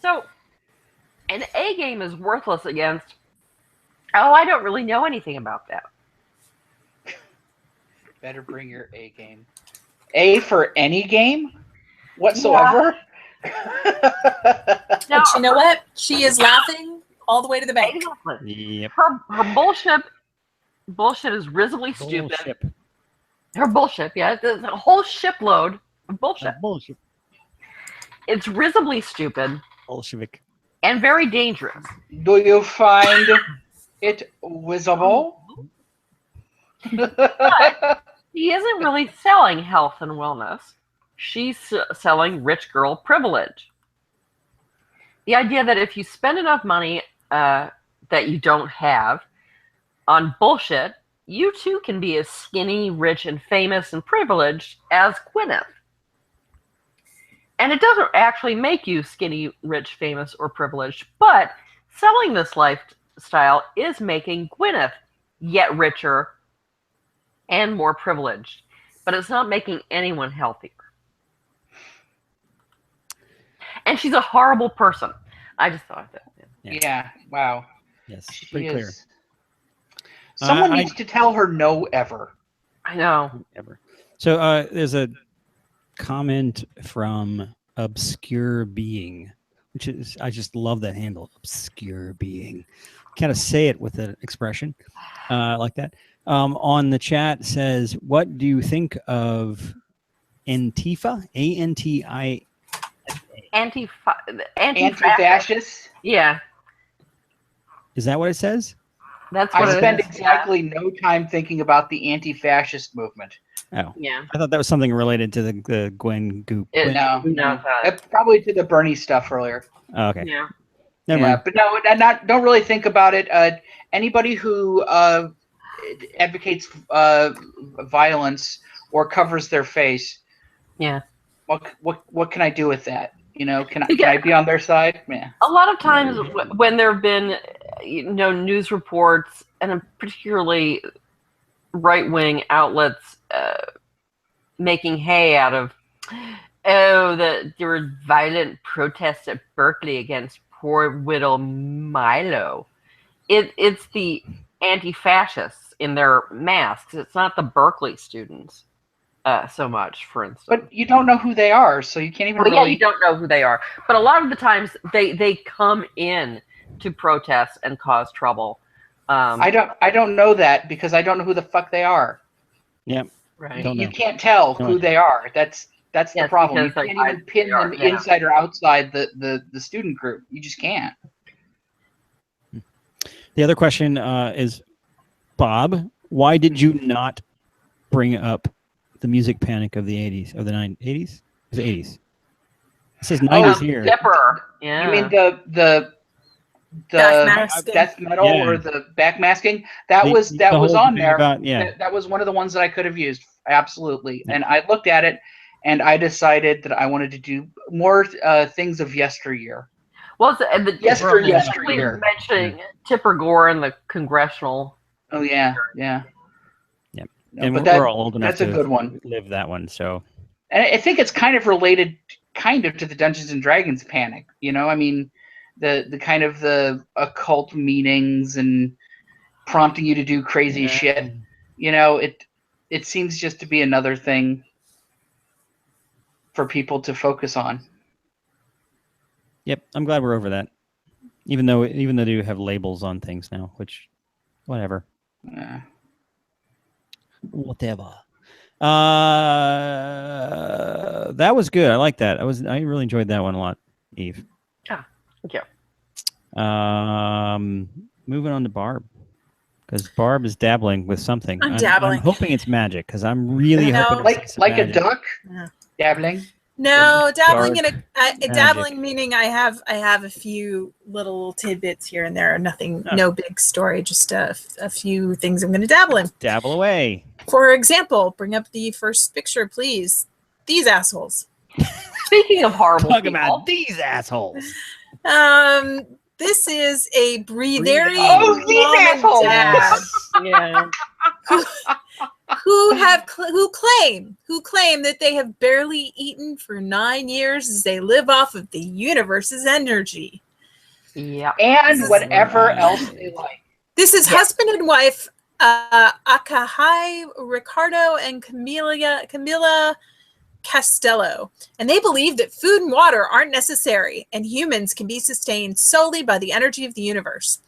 Speaker 4: So an A game is worthless against, "Oh, I don't really know anything about that."
Speaker 2: Better bring your A game. A for any game? whatsoever.
Speaker 3: But
Speaker 4: Now,
Speaker 3: you know what? She is laughing all the way to the bank.
Speaker 4: exactly.
Speaker 1: Yep.
Speaker 4: Her bullshit is risibly stupid.
Speaker 1: Bullshit.
Speaker 4: Her bullshit, yeah, it's a whole shipload of bullshit.
Speaker 1: Bullshit.
Speaker 4: It's risibly stupid
Speaker 1: Bolshevik.
Speaker 4: and very dangerous.
Speaker 2: Do you find it visible?
Speaker 4: She isn't really selling health and wellness. She's selling rich girl privilege. The idea that if you spend enough money that you don't have on bullshit, you too can be as skinny, rich, and famous and privileged as Gwyneth. And it doesn't actually make you skinny, rich, famous, or privileged, but selling this lifestyle is making Gwyneth yet richer and more privileged. But it's not making anyone healthier. And she's a horrible person. I just thought that.
Speaker 2: Yeah. Wow.
Speaker 1: Yes.
Speaker 2: She
Speaker 1: Pretty clear.
Speaker 2: is. Someone
Speaker 1: I-
Speaker 2: needs to tell her no ever.
Speaker 4: I know.
Speaker 1: Ever. So there's a comment from Obscure Being, which is, I just love that handle, Obscure Being. Kind of say it with an expression like that. On the chat says, what do you think of Antifa? A-N-T-I.
Speaker 2: Anti-fascist.
Speaker 4: Yeah,
Speaker 1: Is that what it says?
Speaker 4: that's what
Speaker 2: I
Speaker 4: it
Speaker 2: spend
Speaker 4: is.
Speaker 2: exactly no time thinking about the anti-fascist movement.
Speaker 1: Oh,
Speaker 4: Yeah.
Speaker 1: I thought that was something related to the Gwen Goop.
Speaker 4: It-
Speaker 2: No,
Speaker 4: who knows that?
Speaker 2: Probably to the Bernie stuff earlier.
Speaker 1: Oh, okay.
Speaker 4: Yeah.
Speaker 1: Never
Speaker 2: Yeah,
Speaker 1: mind.
Speaker 2: but no, don't really think about it. Anybody who advocates violence or covers their face,
Speaker 4: Yeah.
Speaker 2: what can I do with that? You know, can I be on their side? Yeah.
Speaker 4: A lot of times when there have been, news reports and particularly right-wing outlets making hay out of, there were violent protests at Berkeley against poor widow Milo. It's the anti-fascists in their masks. It's not the Berkeley students so much, for instance.
Speaker 2: But you don't know who they are, so you can't even
Speaker 4: Well,
Speaker 2: really.
Speaker 4: yeah, you don't know who they are. But a lot of the times they come in to protest and cause trouble.
Speaker 2: I don't know that because I don't know who the fuck they are.
Speaker 1: Yep.
Speaker 4: Right.
Speaker 1: Don't
Speaker 2: You
Speaker 1: know.
Speaker 2: can't tell
Speaker 1: No
Speaker 2: who
Speaker 1: idea.
Speaker 2: they are. That's the
Speaker 4: Yes,
Speaker 2: problem. You
Speaker 4: because
Speaker 2: can't
Speaker 4: they
Speaker 2: even pin
Speaker 4: they are,
Speaker 2: them
Speaker 4: yeah.
Speaker 2: inside or outside the student group. You just can't.
Speaker 1: The other question is, Bob, why did you not bring up the music panic of the 80s, of the 80s? Was it 80s? It says 90s here.
Speaker 4: Dipper. Yeah.
Speaker 2: You mean the
Speaker 3: Backmasking.
Speaker 2: death metal
Speaker 1: Yeah.
Speaker 2: or the backmasking? That
Speaker 1: The-
Speaker 2: was
Speaker 1: the
Speaker 2: that was
Speaker 1: whole
Speaker 2: on
Speaker 1: debate
Speaker 2: there.
Speaker 1: about- yeah.
Speaker 2: That was one of the ones that I could have used. Absolutely.
Speaker 1: Yeah.
Speaker 2: And I looked at it and I decided that I wanted to do more things of yesteryear.
Speaker 4: Well, the
Speaker 2: Yesteryear.
Speaker 4: mentioning Tipper Gore and the congressional.
Speaker 2: Oh yeah, yeah.
Speaker 1: Yep.
Speaker 2: No,
Speaker 1: And
Speaker 2: but
Speaker 1: we're all old enough
Speaker 2: that's a
Speaker 1: to
Speaker 2: good one.
Speaker 1: live that one. So
Speaker 2: And I think it's kind of related to the Dungeons and Dragons panic. I mean, the kind of the occult meanings and prompting you to do crazy shit. It seems just to be another thing for people to focus on.
Speaker 1: Yep, I'm glad we're over that. Even though they have labels on things now, which, whatever.
Speaker 2: Yeah.
Speaker 1: Whatever. That was good. I like that. I really enjoyed that one a lot, Eve.
Speaker 4: Yeah, thank you.
Speaker 1: Moving on to Barb, because Barb is dabbling with something.
Speaker 3: I'm dabbling.
Speaker 1: I'm hoping it's magic, because I'm really
Speaker 3: No.
Speaker 1: hoping it's
Speaker 2: Like a
Speaker 1: magic.
Speaker 2: duck
Speaker 3: Yeah.
Speaker 2: dabbling.
Speaker 3: No, dabbling
Speaker 1: Dark
Speaker 3: dabbling meaning I have a few little tidbits here and there. Nothing,
Speaker 1: Oh.
Speaker 3: no big story. Just a few things I'm going to dabble in.
Speaker 1: Dabble away.
Speaker 3: For example, bring up the first picture, please. These assholes.
Speaker 4: Speaking of horrible
Speaker 1: Talk
Speaker 4: people,
Speaker 1: about these assholes.
Speaker 3: This is a very
Speaker 2: Oh, these
Speaker 3: mom and
Speaker 2: assholes.
Speaker 3: dad
Speaker 4: yeah,
Speaker 3: who claim that they have barely eaten for 9 years as they live off of the universe's energy.
Speaker 4: yeah,
Speaker 2: And whatever else they like.
Speaker 3: This is
Speaker 4: Yeah.
Speaker 3: husband and wife Akahai Ricardo and Camila Castello, and they believe that food and water aren't necessary and humans can be sustained solely by the energy of the universe.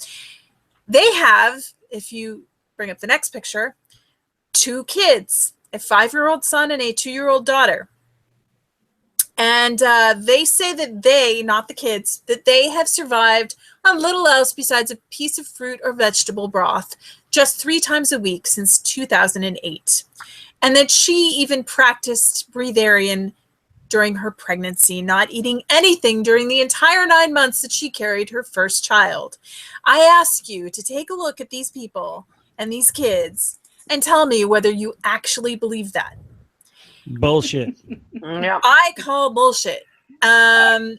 Speaker 3: They have, if you bring up the next picture, 2 kids, a 5-year-old son and a 2-year-old daughter. And they say that they, not the kids, that they have survived on little else besides a piece of fruit or vegetable broth just 3 times a week since 2008. And that she even practiced breatharian during her pregnancy, not eating anything during the entire 9 months that she carried her first child. I ask you to take a look at these people and these kids and tell me whether you actually believe that.
Speaker 1: Bullshit.
Speaker 4: Yep.
Speaker 3: I call bullshit. I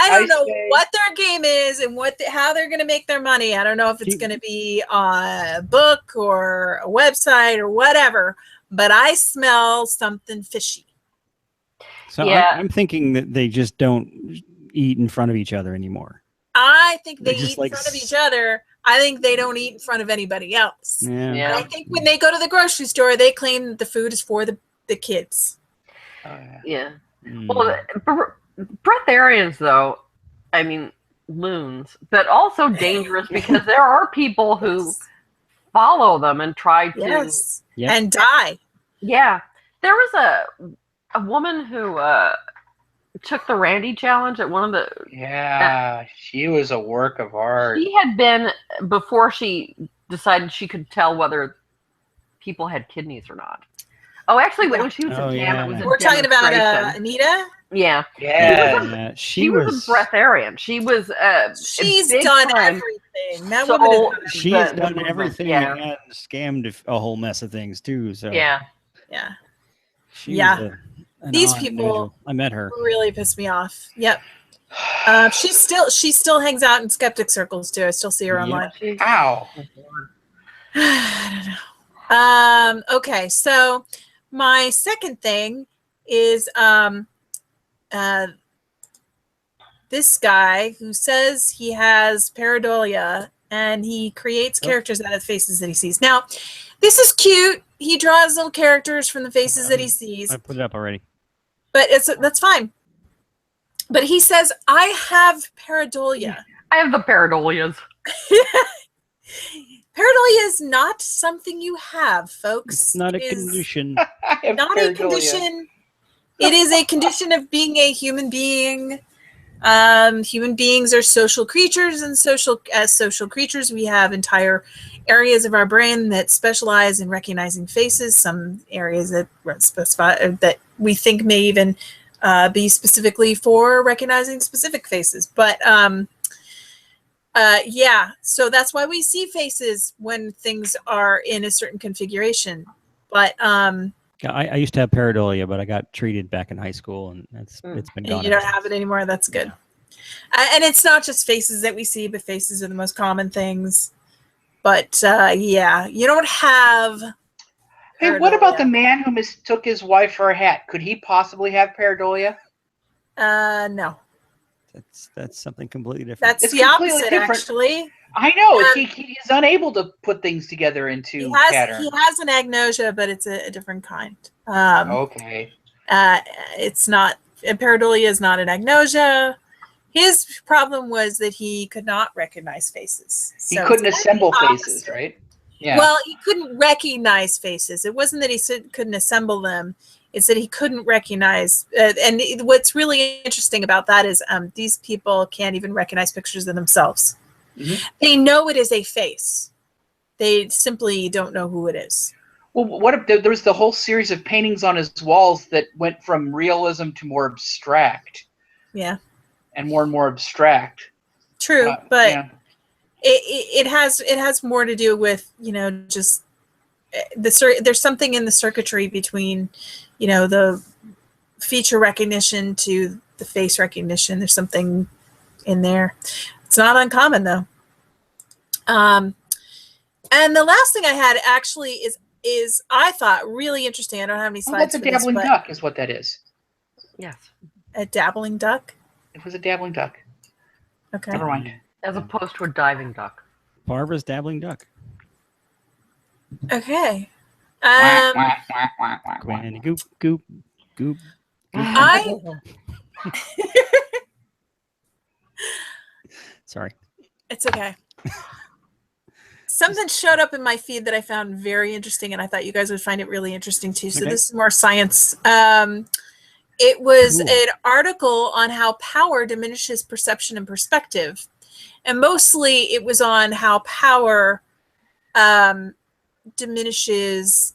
Speaker 3: don't know what their game is and how they're going to make their money. I don't know if it's going to be on a book or a website or whatever, but I smell something fishy.
Speaker 1: So
Speaker 4: Yeah.
Speaker 1: I'm thinking that they just don't eat in front of each other anymore.
Speaker 3: I think they
Speaker 1: just
Speaker 3: eat
Speaker 1: like
Speaker 3: in front of each other. I think they don't eat in front of anybody else.
Speaker 1: Yeah.
Speaker 4: Yeah.
Speaker 3: And I think when they go to the grocery store, they claim that the food is for the kids.
Speaker 4: Yeah.
Speaker 1: Mm.
Speaker 4: Well, breatharians, though, I mean, loons, but also dangerous because there are people who follow them and try to.
Speaker 3: Yes.
Speaker 1: Yep.
Speaker 3: And die.
Speaker 4: Yeah. There was a woman who took the Randy challenge at one of the.
Speaker 2: Yeah, she was a work of art.
Speaker 4: She had been, before she decided she could tell whether people had kidneys or not. Oh, actually, when she was in camp, it was a
Speaker 3: We're talking about
Speaker 4: demonstration.
Speaker 3: Anita?
Speaker 4: Yeah.
Speaker 2: Yeah.
Speaker 4: She was a breatharian. She was
Speaker 3: She's
Speaker 4: big
Speaker 3: done
Speaker 4: time.
Speaker 3: everything. That
Speaker 4: So-
Speaker 3: woman is
Speaker 1: She
Speaker 4: the-
Speaker 1: has
Speaker 4: the
Speaker 1: done
Speaker 4: movement,
Speaker 1: everything
Speaker 4: yeah.
Speaker 1: and scammed a whole mess of things too. So
Speaker 4: Yeah.
Speaker 3: yeah.
Speaker 1: she
Speaker 3: Yeah.
Speaker 1: was an
Speaker 3: These
Speaker 1: odd
Speaker 3: people-
Speaker 1: individual. I met her.
Speaker 3: Really pissed me off. Yep. She still hangs out in skeptic circles too. I still see her
Speaker 1: Yep.
Speaker 3: online.
Speaker 2: Ow.
Speaker 3: I don't know. Okay, so my second thing is this guy who says he has pareidolia and he creates characters out of the faces that he sees. Now, this is cute. He draws little characters from the faces that he sees,
Speaker 1: I put it up already.
Speaker 3: but that's fine. But he says, I have pareidolia.
Speaker 4: I have the pareidolias.
Speaker 3: Pareidolia is not something you have, folks.
Speaker 1: It's not a
Speaker 3: It is
Speaker 1: condition.
Speaker 2: I have
Speaker 3: not a
Speaker 2: pareidolia.
Speaker 3: condition. It is a condition of being a human being. Human beings are social creatures, and as social creatures, we have entire areas of our brain that specialize in recognizing faces. Some areas that specify that we think may even be specifically for recognizing specific faces. But yeah, so that's why we see faces when things are in a certain configuration. But
Speaker 1: I used to have pareidolia, but I got treated back in high school, and it's been gone.
Speaker 3: you don't have it anymore. That's good. And it's not just faces that we see, but faces are the most common things. But yeah, you don't have.
Speaker 2: Hey, what about the man who mistook his wife for a hat? Could he possibly have pareidolia?
Speaker 3: No.
Speaker 1: That's something completely different.
Speaker 3: That's
Speaker 2: It's
Speaker 3: the
Speaker 2: completely
Speaker 3: opposite,
Speaker 2: different.
Speaker 3: actually.
Speaker 2: I know. He is unable to put things together into
Speaker 3: He
Speaker 2: pattern.
Speaker 3: has an agnosia, but it's a different kind.
Speaker 2: Okay.
Speaker 3: It's not. Pareidolia is not an agnosia. His problem was that he could not recognize faces.
Speaker 2: He
Speaker 3: So
Speaker 2: couldn't
Speaker 3: it's
Speaker 2: assemble
Speaker 3: the
Speaker 2: faces,
Speaker 3: opposite.
Speaker 2: right? Yeah.
Speaker 3: Well, he couldn't recognize faces. It wasn't that he couldn't assemble them. It's that he couldn't recognize. And what's really interesting about that is these people can't even recognize pictures of themselves.
Speaker 2: Mhm.
Speaker 3: They know it is a face. They simply don't know who it is.
Speaker 2: Well, what if there was the whole series of paintings on his walls that went from realism to more abstract
Speaker 3: Yeah,
Speaker 2: and more abstract?
Speaker 3: true. But
Speaker 2: yeah.
Speaker 3: it has more to do with, just there's something in the circuitry between, the feature recognition to the face recognition. There's something in there. It's not uncommon though. And the last thing I had actually is I thought really interesting. I don't have any
Speaker 2: Oh,
Speaker 3: slides
Speaker 2: that's a
Speaker 3: for this,
Speaker 2: dabbling
Speaker 3: but
Speaker 2: duck, is what that is.
Speaker 4: Yes.
Speaker 3: a dabbling duck.
Speaker 2: It was a dabbling duck.
Speaker 3: Okay.
Speaker 2: Never mind.
Speaker 4: As opposed to a diving duck.
Speaker 1: Barbara's dabbling duck.
Speaker 3: Okay.
Speaker 2: Wah, wah, wah, wah, wah, wah.
Speaker 1: Granny goop goop goop.
Speaker 3: I
Speaker 1: Sorry.
Speaker 3: It's okay. Something showed up in my feed that I found very interesting, and I thought you guys would find it really interesting too. So
Speaker 1: Okay.
Speaker 3: this is more science. It was
Speaker 1: Cool.
Speaker 3: an article on how power diminishes perception and perspective. And mostly it was on how power diminishes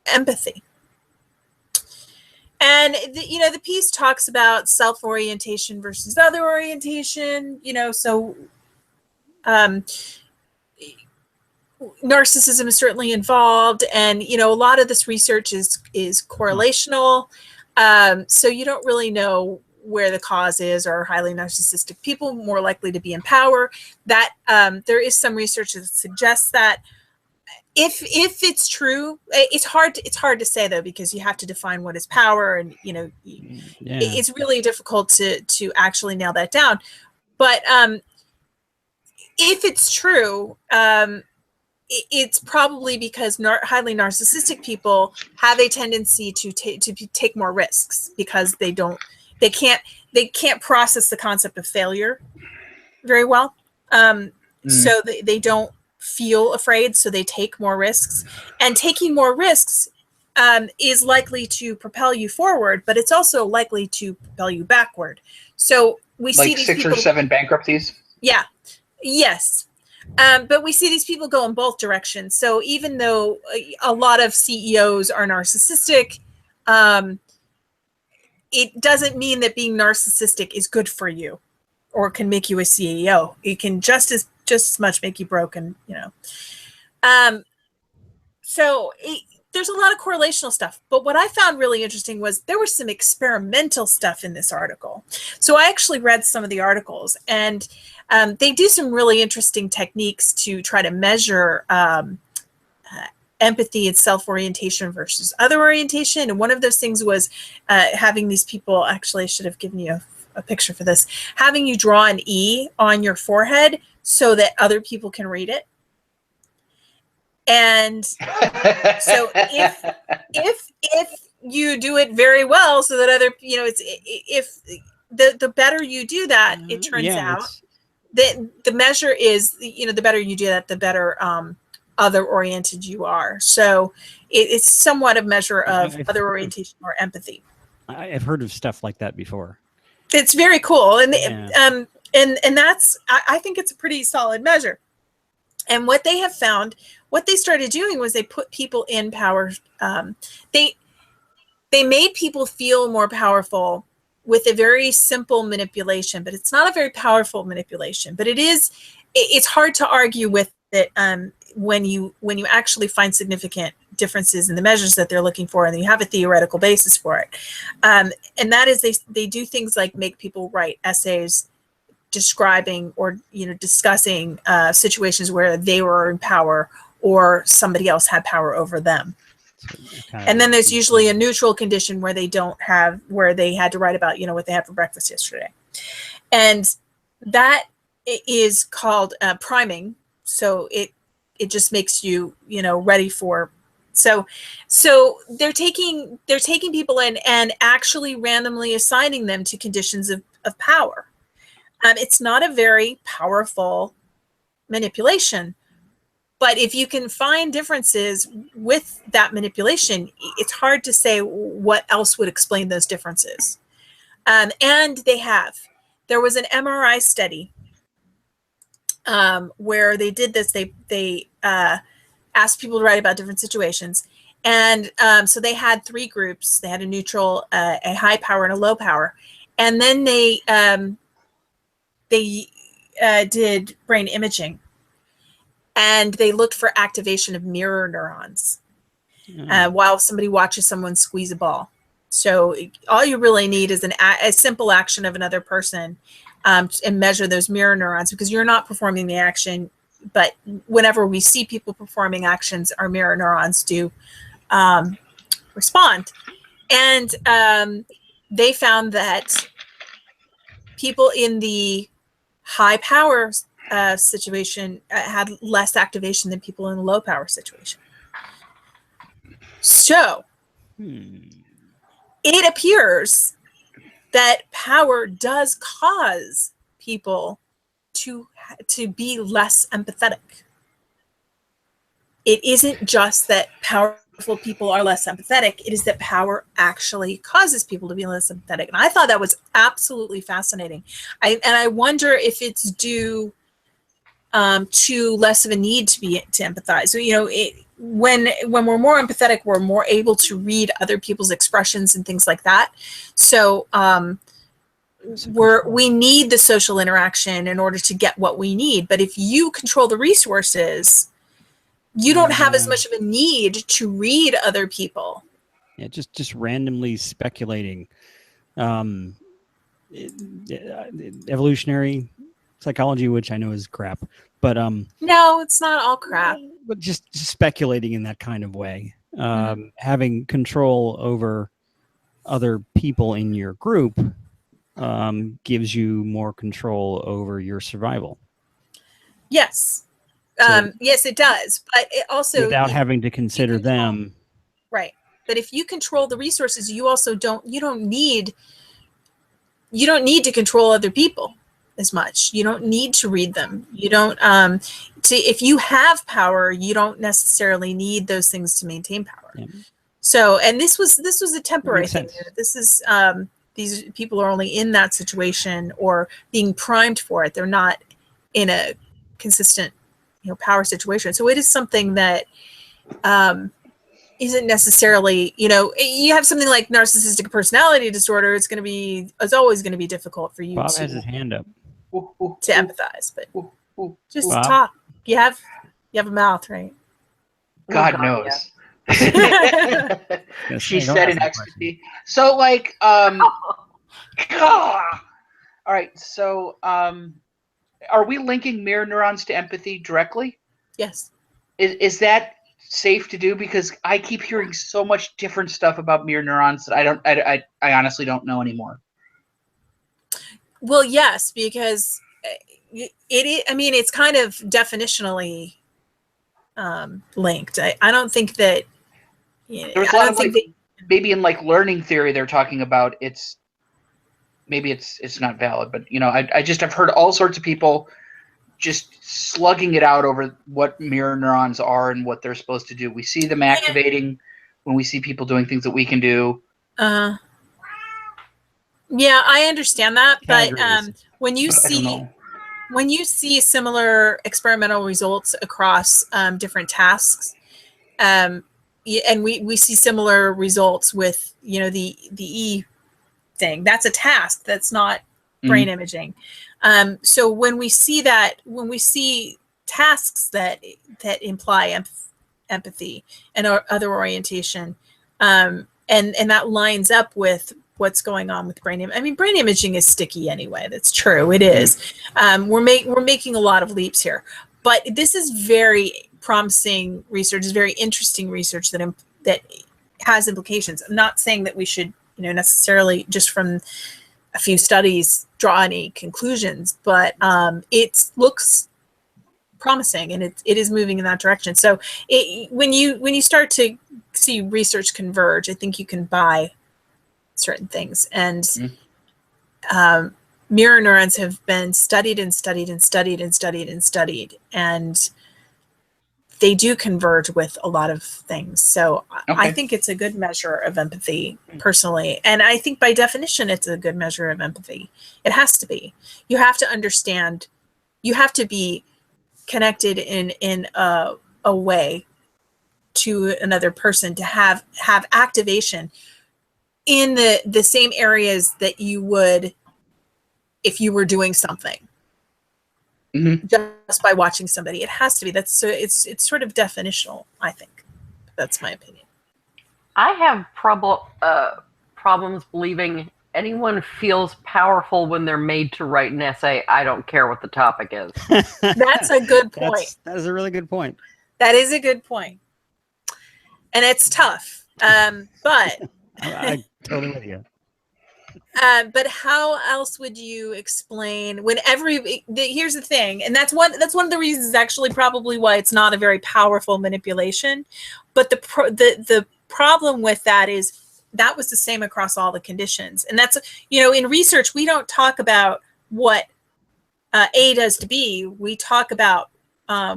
Speaker 3: empathy. And the piece talks about self-orientation versus other orientation. So narcissism is certainly involved, and a lot of this research is correlational. So you don't really know where the cause is. Are highly narcissistic people more likely to be in power? That there is some research that suggests that. If it's true, it's hard to say though, because you have to define what is power, and it's really difficult to actually nail that down. But if it's true, it's probably because highly narcissistic people have a tendency to take more risks, because they can't process the concept of failure very well. So they don't feel afraid, so they take more risks, and taking more risks is likely to propel you forward, but it's also likely to propel you backward. So we see these
Speaker 2: 6 or 7 bankruptcies.
Speaker 3: Yeah. Yes. But we see these people go in both directions. So even though a lot of CEOs are narcissistic, it doesn't mean that being narcissistic is good for you or can make you a CEO. It can just as much make you broken, So there's a lot of correlational stuff. But what I found really interesting was there was some experimental stuff in this article. So I actually read some of the articles, and they do some really interesting techniques to try to measure empathy and self-orientation versus other orientation. And one of those things was having these people, actually I should have given you a picture for this, having you draw an E on your forehead so that other people can read it. And so if you do it very well, so that other, if the better you do that, it turns out that the measure is, the better you do that, the better other oriented you are. So it's somewhat a measure of other orientation or empathy.
Speaker 1: I've heard of stuff like that before.
Speaker 3: It's very cool, and and that's, I think it's a pretty solid measure. And what they have found, what they started doing was they put people in power. They made people feel more powerful with a very simple manipulation, but it's not a very powerful manipulation. But it's hard to argue with it when you actually find significant differences in the measures that they're looking for, and you have a theoretical basis for it. And that is they do things like make people write essays describing or discussing situations where they were in power or somebody else had power over them. And then there's usually a neutral condition where they had to write about what they had for breakfast yesterday, and that is called priming. So it just makes you ready for. So they're taking people in and actually randomly assigning them to conditions of power. It's not a very powerful manipulation, but if you can find differences with that manipulation, it's hard to say what else would explain those differences. And there was an MRI study where they did this. They asked people to write about different situations. And so they had 3 groups. They had a neutral, a high power, and a low power. And then they did brain imaging, and they looked for activation of mirror neurons while somebody watches someone squeeze a ball. So all you really need is a simple action of another person and measure those mirror neurons, because you're not performing the action. But whenever we see people performing actions, our mirror neurons do respond. And they found that people in the high power situation had less activation than people in the low power situation. So it appears that power does cause people to be less empathetic. It isn't just that powerful people are less empathetic. It is that power actually causes people to be less empathetic. And I thought that was absolutely fascinating. I wonder if it's due to less of a need to empathize. So, you know, when we're more empathetic, we're more able to read other people's expressions and things like that. So we need the social interaction in order to get what we need. But if you control the resources, you don't have as much of a need to read other people.
Speaker 1: Yeah, just randomly speculating. Evolutionary psychology, which I know is crap, but
Speaker 3: no, it's not all crap.
Speaker 1: But just speculating in that kind of way, having control over other people in your group gives you more control over your survival.
Speaker 3: Yes. Yes, it does. But it also,
Speaker 1: without having to consider them.
Speaker 3: Right. But if you control the resources, you also don't need to control other people as much. You don't need to read them. You don't if you have power, you don't necessarily need those things to maintain power. Yeah. So, and this was a temporary thing. This is these people are only in that situation or being primed for it. They're not in a consistent, power situation. So it is something that isn't necessarily, you have something like narcissistic personality disorder. It's always going to be difficult for you.
Speaker 1: Bob has his hand up
Speaker 3: to empathize, but just Bob. Talk. You have a mouth, right?
Speaker 2: God knows. Yeah. She said in ecstasy. So, like, all right. So, are we linking mirror neurons to empathy directly?
Speaker 3: Yes.
Speaker 2: Is that safe to do? Because I keep hearing so much different stuff about mirror neurons that I honestly don't know anymore.
Speaker 3: Well, yes, because it's kind of definitionally linked. I don't think that.
Speaker 2: There's a lot of maybe in like learning theory they're talking about it's not valid, but I've heard all sorts of people just slugging it out over what mirror neurons are and what they're supposed to do. We see them activating when we see people doing things that we can do.
Speaker 3: Yeah, I understand that, but when you see similar experimental results across different tasks, and we see similar results with the E thing. That's a task. That's not brain imaging. So when we see tasks that imply empathy and other orientation, and that lines up with what's going on with brain imaging. Brain imaging is sticky anyway. That's true. It is. We're making a lot of leaps here, but this is very promising research. It's very interesting research that has implications. I'm not saying that we should necessarily just from a few studies draw any conclusions, but it looks promising and it is moving in that direction. So when you start to see research converge, I think you can buy certain things. And mirror neurons have been studied and studied and studied and studied and studied, and they do converge with a lot of things. So I think it's a good measure of empathy personally. And I think by definition, it's a good measure of empathy. It has to be. You have to understand, you have to be connected in a way to another person to have activation in the same areas that you would if you were doing something. Just by watching somebody. It has to be. It's sort of definitional, I think. That's my opinion.
Speaker 4: I have problems believing anyone feels powerful when they're made to write an essay. I don't care what the topic is.
Speaker 3: That's a good point.
Speaker 1: That is a really good point.
Speaker 3: That is a good point. And it's tough. But
Speaker 1: I totally with you.
Speaker 3: But how else would you explain when here's the thing, and that's one of the reasons actually probably why it's not a very powerful manipulation. But the problem with that is that was the same across all the conditions. And that's, in research, we don't talk about what A does to B. We talk about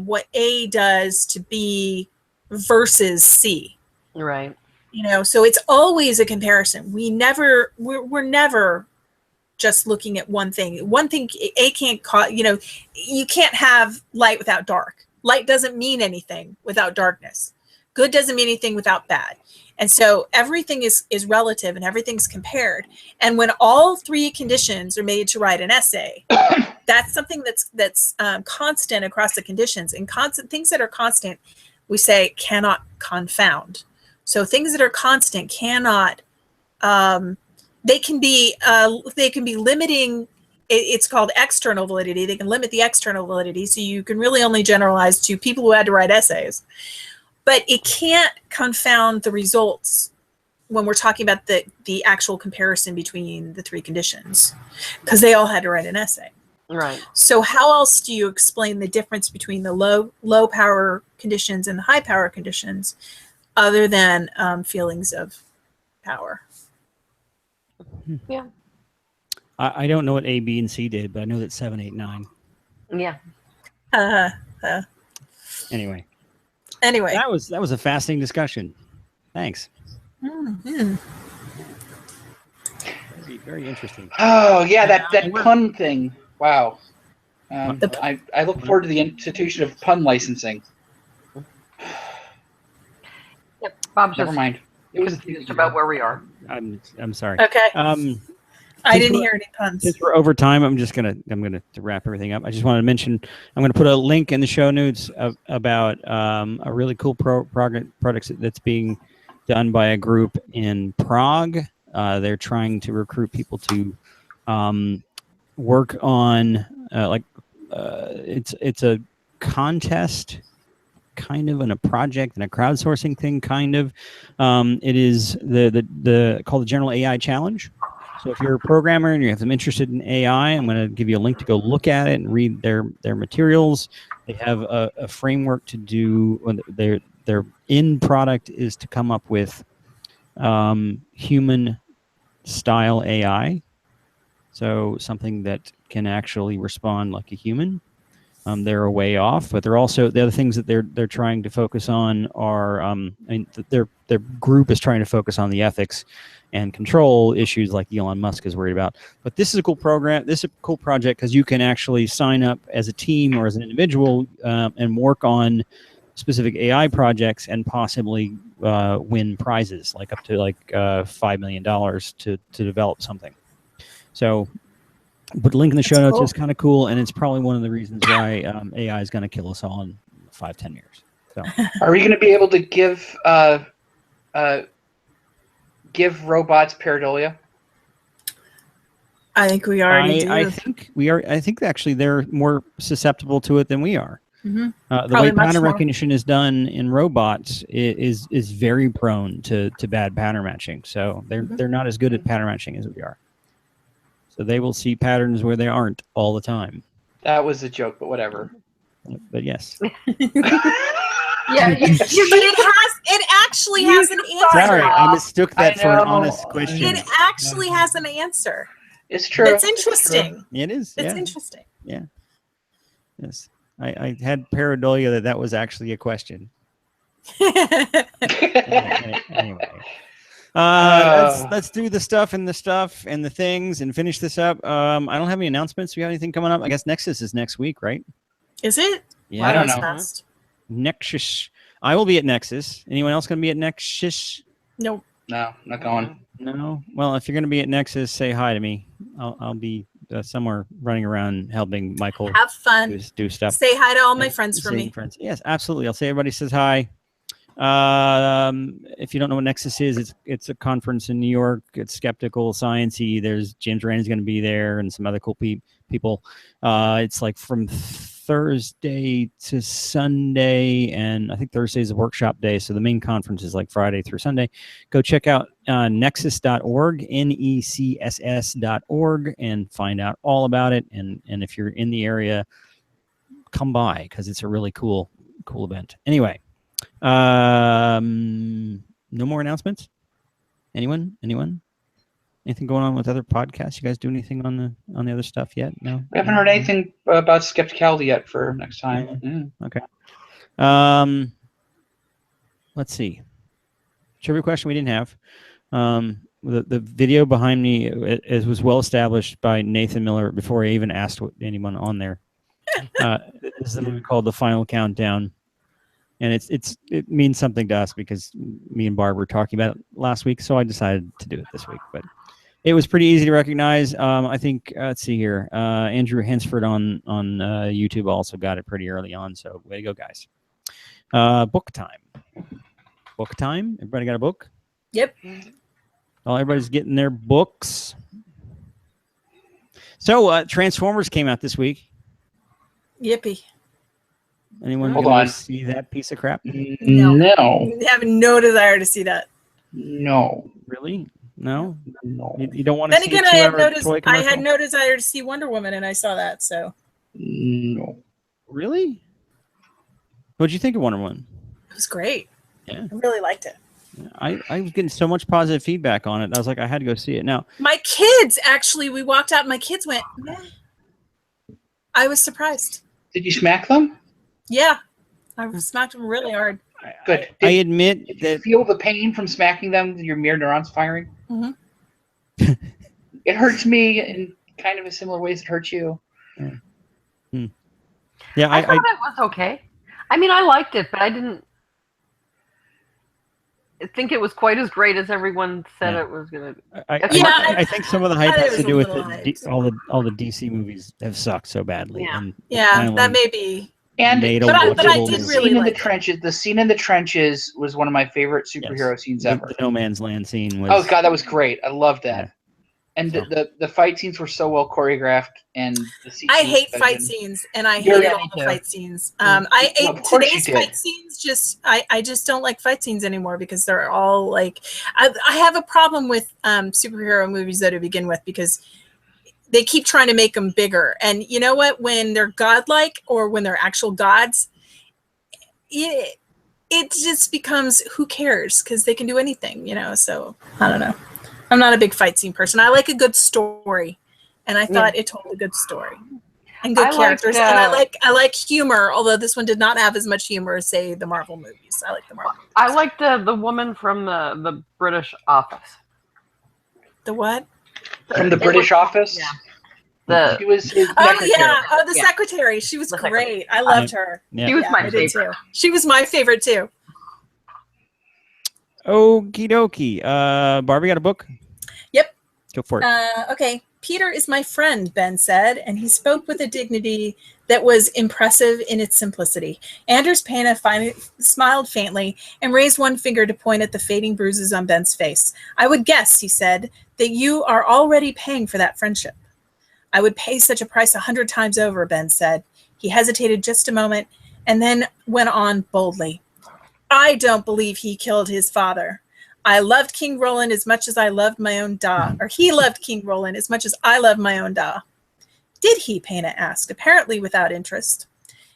Speaker 3: what A does to B versus C.
Speaker 4: Right.
Speaker 3: So it's always a comparison. We're never just looking at one thing. One thing, A can't cause, you can't have light without dark. Light doesn't mean anything without darkness. Good doesn't mean anything without bad. And so everything is relative and everything's compared. And when all three conditions are made to write an essay, that's something that's constant across the conditions. And constant things that are constant, we say cannot confound. So things that are constant cannot, they can be limiting. It's called external validity. They can limit the external validity. So you can really only generalize to people who had to write essays. But it can't confound the results when we're talking about the actual comparison between the three conditions, because they all had to write an essay.
Speaker 4: Right.
Speaker 3: So how else do you explain the difference between the low power conditions and the high power conditions, other than feelings of power?
Speaker 4: Yeah.
Speaker 1: I don't know what A, B, and C did, but I know that 7, 8, 9.
Speaker 4: Yeah.
Speaker 1: Anyway,
Speaker 3: Anyway,
Speaker 1: that was a fascinating discussion. Thanks.
Speaker 3: mm-hmm.
Speaker 1: Very, very interesting.
Speaker 2: Oh yeah, that pun thing. Wow. I look forward to the institution of pun licensing.
Speaker 4: Yep. Bob's
Speaker 2: Never
Speaker 4: just
Speaker 2: mind. It was
Speaker 4: confused about where we are.
Speaker 1: I'm sorry.
Speaker 3: Okay. I didn't
Speaker 1: we're-
Speaker 3: hear any puns.
Speaker 1: Since we're over time, I'm gonna to wrap everything up. I just wanted to mention I'm gonna put a link in the show notes about a really cool project that's being done by a group in Prague. They're trying to recruit people to work on it's a contest kind of, and a project and a crowdsourcing thing kind of. It is the called the General AI Challenge. So if you're a programmer and you have some interested in AI, I'm going to give you a link to go look at it and read their materials. They have a framework to do. Their end product is to come up with human style AI. So something that can actually respond like a human. They're a way off, but they're also the other things that they're trying to focus on are their group is trying to focus on the ethics and control issues like Elon Musk is worried about. But this is a cool program. This is a cool project because you can actually sign up as a team or as an individual and work on specific AI projects and possibly win prizes, like up to $5 million to develop something. So. But link in the show notes is kind of cool, and it's probably one of the reasons why AI is going to kill us all in 5-10 years. So,
Speaker 2: are we going to be able to give robots pareidolia?
Speaker 3: I think we already do.
Speaker 1: I think we are. I think actually they're more susceptible to it than we are.
Speaker 3: Mm-hmm.
Speaker 1: The way pattern recognition is done in robots is very prone to bad pattern matching. So they're not as good at pattern matching as we are. So they will see patterns where they aren't all the time.
Speaker 2: That was a joke, but whatever.
Speaker 1: But yes.
Speaker 4: Yeah.
Speaker 3: But it actually has an answer.
Speaker 1: Sorry, I mistook that for an honest question.
Speaker 3: It actually has an answer.
Speaker 2: It's true.
Speaker 3: It's interesting.
Speaker 1: It is.
Speaker 3: It's
Speaker 1: yeah.
Speaker 3: interesting.
Speaker 1: Yeah. Yes. I had pareidolia that was actually a question. Anyway. Let's do the stuff and the things and finish this up. I don't have any announcements. Do you have anything coming up? I guess Nexus is next week, right?
Speaker 3: Is it?
Speaker 1: Yeah.
Speaker 2: I don't know.
Speaker 3: Fast.
Speaker 1: Nexus. I will be at Nexus. Anyone else going to be at Nexus?
Speaker 3: Nope.
Speaker 2: No, not going.
Speaker 1: No. Well, if you're going to be at Nexus, say hi to me. I'll be somewhere running around helping Michael
Speaker 3: Have fun.
Speaker 1: do stuff.
Speaker 3: Say hi to all my friends for me.
Speaker 1: Friends. Yes, absolutely. I'll say everybody says hi. If you don't know what Nexus is, it's a conference in New York. It's skeptical, sciencey. There's James Rand's going to be there and some other cool people. It's like from Thursday to Sunday, and I think Thursday is a workshop day. So the main conference is like Friday through Sunday. Go check out nexus.org, necss.org, and find out all about it. And if you're in the area, come by because it's a really cool event. Anyway. No more announcements? Anyone? Anything going on with other podcasts? You guys do anything on the other stuff yet? No.
Speaker 2: We haven't heard anything about Skepticality yet for next time.
Speaker 1: Yeah. Okay. Let's see. Trivia question we didn't have. The video behind me it was well established by Nathan Miller before I even asked anyone on there. This is a movie called The Final Countdown, and it means something to us because me and Barb were talking about it last week, so I decided to do it this week. But it was pretty easy to recognize. I think let's see here. Andrew Hensford on YouTube also got it pretty early on, so way to go, guys. Book time. Book time. Everybody got a book?
Speaker 3: Yep.
Speaker 1: Well, everybody's getting their books. So Transformers came out this week.
Speaker 3: Yippee.
Speaker 1: Anyone
Speaker 2: Hold
Speaker 1: gonna
Speaker 2: on.
Speaker 1: see that piece of crap?
Speaker 2: No.
Speaker 3: I have no desire to see that.
Speaker 2: No.
Speaker 1: Really? No?
Speaker 2: No.
Speaker 1: You don't want to
Speaker 3: Then
Speaker 1: see
Speaker 3: again,
Speaker 1: a
Speaker 3: I had
Speaker 1: 2-hour toy
Speaker 3: I
Speaker 1: commercial?
Speaker 3: had no desire to see Wonder Woman, and I saw that. So
Speaker 2: No.
Speaker 1: Really? What'd you think of Wonder Woman?
Speaker 3: it was great.
Speaker 1: Yeah.
Speaker 3: I really liked it.
Speaker 1: I was getting so much positive feedback on it. I was like, I had to go see it. Now,
Speaker 3: My kids actually, we walked out, and my kids went, meh. I was surprised.
Speaker 2: Did you smack them?
Speaker 3: Yeah, I smacked them really hard.
Speaker 2: Good.
Speaker 1: I admit
Speaker 2: Did you
Speaker 1: that
Speaker 2: feel the pain from smacking them? Your mirror neurons firing?
Speaker 3: Mhm.
Speaker 2: It hurts me in kind of a similar ways it hurts you.
Speaker 1: yeah,
Speaker 4: I thought it was okay. I mean, I liked it, but I didn't think it was quite as great as everyone said
Speaker 1: Yeah.
Speaker 4: it was going to.
Speaker 1: I think some of the hype
Speaker 3: thought it
Speaker 1: has to
Speaker 3: was
Speaker 1: do
Speaker 3: a
Speaker 1: with
Speaker 3: little
Speaker 1: all the DC movies have sucked so badly.
Speaker 4: Yeah.
Speaker 1: And
Speaker 3: Yeah,
Speaker 1: finally
Speaker 3: that may be.
Speaker 2: And
Speaker 1: made a
Speaker 3: But I
Speaker 1: watchable
Speaker 3: did
Speaker 1: movie.
Speaker 3: really
Speaker 2: scene in the
Speaker 3: like it.
Speaker 2: trenches. The scene in the trenches was one of my favorite superhero scenes ever.
Speaker 1: The No Man's Land scene was.
Speaker 2: Oh god, that was great. I loved that.
Speaker 1: Yeah.
Speaker 2: And
Speaker 1: So.
Speaker 2: the fight scenes were so well choreographed, and the CG
Speaker 3: I hate
Speaker 2: was
Speaker 3: fight
Speaker 2: good.
Speaker 3: scenes, and I
Speaker 2: Yeah,
Speaker 3: hated
Speaker 2: me
Speaker 3: all the
Speaker 4: too.
Speaker 3: fight scenes.
Speaker 2: Well, of course you
Speaker 3: Today's
Speaker 2: did.
Speaker 3: fight scenes. I just don't like fight scenes anymore because they're all like. I have a problem with superhero movies though to begin with because they keep trying to make them bigger, and you know what? When they're godlike or when they're actual gods, it just becomes who cares because they can do anything, you know. So I don't know. I'm not a big fight scene person. I like a good story, and I thought it told a good story and good
Speaker 4: I
Speaker 3: characters.
Speaker 4: liked,
Speaker 3: And I like humor, although this one did not have as much humor as say the Marvel movies. I like the Marvel movies.
Speaker 4: I liked the woman from the British office.
Speaker 3: The what?
Speaker 2: From the British office.
Speaker 4: Yeah.
Speaker 2: She was his
Speaker 3: Oh
Speaker 2: secretary.
Speaker 3: yeah, the
Speaker 4: Yeah.
Speaker 3: secretary. She was
Speaker 4: The
Speaker 3: great.
Speaker 4: secretary.
Speaker 3: I loved her.
Speaker 1: Yeah.
Speaker 4: She was my
Speaker 3: I did
Speaker 4: favorite.
Speaker 3: too. She was my favorite too.
Speaker 1: Okie dokie. Barbie got a book?
Speaker 3: Yep.
Speaker 1: Go for it.
Speaker 3: Okay. Peter is my friend, Ben said, and he spoke with a dignity that was impressive in its simplicity. Anders Pana smiled faintly and raised one finger to point at the fading bruises on Ben's face. I would guess, he said, that you are already paying for that friendship. I would pay such a price 100 times over, Ben said. He hesitated just a moment and then went on boldly. I don't believe he killed his father. I loved King Roland as much as I loved my own Da. Or he loved King Roland as much as I loved my own Da. Did he? Pana asked, apparently without interest.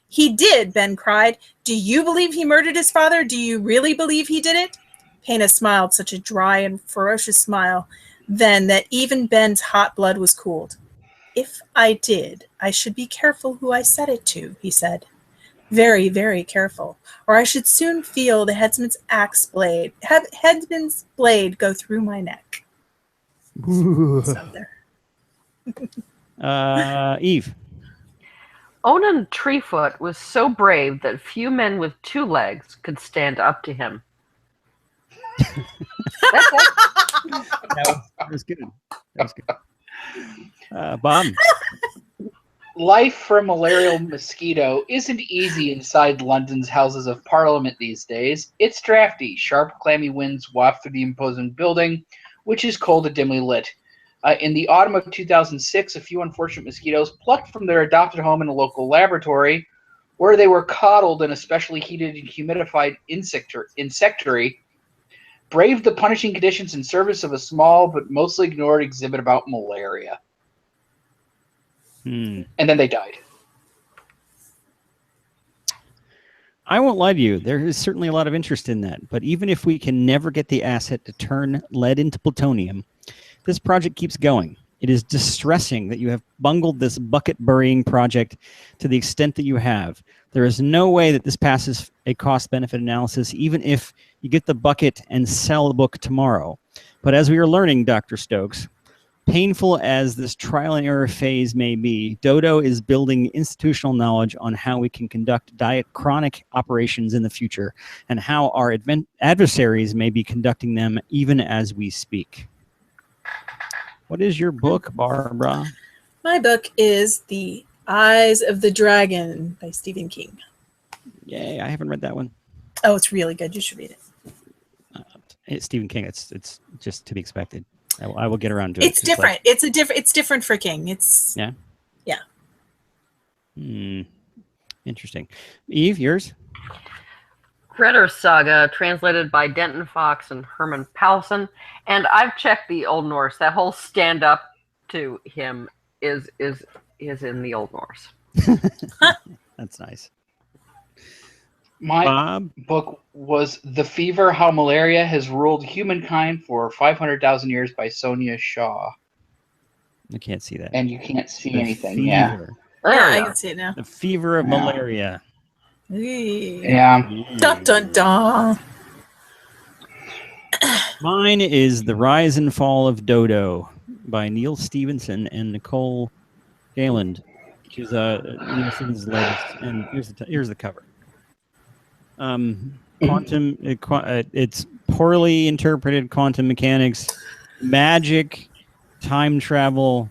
Speaker 3: He did, Ben cried. Do you believe he murdered his father? Do you really believe he did it? Pana smiled, such a dry and ferocious smile, then that even Ben's hot blood was cooled. If I did, I should be careful who I said it to, he said. Very, very careful, or I should soon feel the headsman's blade go through my neck. So there.
Speaker 1: Eve.
Speaker 4: Onan Treefoot was so brave that few men with 2 legs could stand up to him. That's it.
Speaker 1: That was good. That was good. Bob.
Speaker 2: Life for a malarial mosquito isn't easy inside London's Houses of Parliament these days. It's drafty. Sharp, clammy winds waft through the imposing building, which is cold and dimly lit. In the autumn of 2006, a few unfortunate mosquitoes plucked from their adopted home in a local laboratory, where they were coddled in a specially heated and humidified insectary, braved the punishing conditions in service of a small but mostly ignored exhibit about malaria. And then they died.
Speaker 1: I won't lie to you. There is certainly a lot of interest in that. But even if we can never get the asset to turn lead into plutonium, this project keeps going. It is distressing that you have bungled this bucket burying project to the extent that you have. There is no way that this passes a cost-benefit analysis, even if you get the bucket and sell the book tomorrow. But as we are learning, Dr. Stokes, painful as this trial and error phase may be, Dodo is building institutional knowledge on how we can conduct diachronic operations in the future and how our adversaries may be conducting them even as we speak. What is your book, Barbara?
Speaker 3: My book is The Eyes of the Dragon by Stephen King.
Speaker 1: Yay, I haven't read that one.
Speaker 3: Oh, it's really good. You should read it.
Speaker 1: It's Stephen King. It's just to be expected. I will get around to it.
Speaker 3: It's different. It's different for King. It's
Speaker 1: yeah.
Speaker 3: Yeah.
Speaker 1: Interesting. Eve, yours?
Speaker 4: Grettir Saga, translated by Denton Fox and Herman Paulson. And I've checked the Old Norse. That whole stand up to him is in the Old Norse.
Speaker 1: That's nice.
Speaker 2: My book was The Fever, How Malaria Has Ruled Humankind for 500,000 Years by Sonia Shaw.
Speaker 1: I can't see that.
Speaker 2: And you can't see
Speaker 1: The
Speaker 2: anything,
Speaker 1: fever.
Speaker 2: yeah.
Speaker 3: Yeah, I can see it now.
Speaker 1: The fever of malaria.
Speaker 2: Yeah.
Speaker 3: Dun dun dun.
Speaker 1: Mine is The Rise and Fall of Dodo by Neil Stevenson and Nicole Gayland, which is Neil Stevenson's latest. And here's the cover. It's poorly interpreted quantum mechanics, magic, time travel,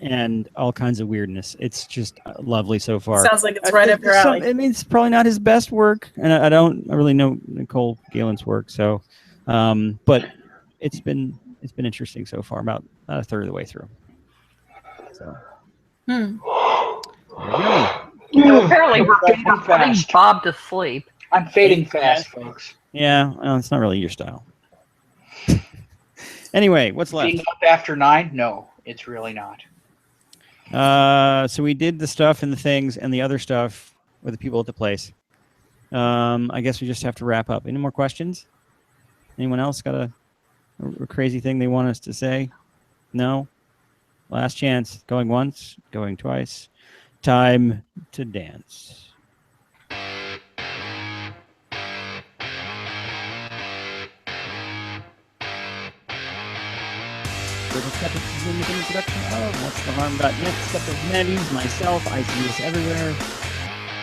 Speaker 1: and all kinds of weirdness. It's just lovely so far.
Speaker 3: Sounds like it's right up your alley.
Speaker 1: I mean, it's probably not his best work, and I don't really know Nicole Gayland's work, so but it's been interesting so far, about a third of the way through. So there you go.
Speaker 4: So apparently we're putting Bob to sleep.
Speaker 2: I'm fading fast, folks.
Speaker 1: Yeah, well, it's not really your style. Anyway, what's left?
Speaker 2: Being up after 9? No, it's really not.
Speaker 1: So we did the stuff and the things and the other stuff with the people at the place. I guess we just have to wrap up. Any more questions? Anyone else got a crazy thing they want us to say? No? Last chance. Going once, going twice. Time to dance. Skeptics is an independent production of What's the Harm.net, Skeptic Humanities, myself, I see this everywhere,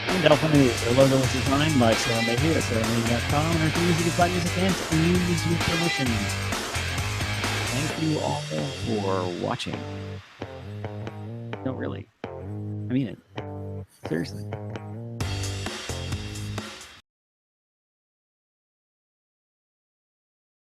Speaker 1: and Alpha News. Our logo was designed by Sarah Mayhew at sarahmayhew.com, and our theme music is by Music and use with permission. Thank you all for watching. No, really. I mean it. Seriously.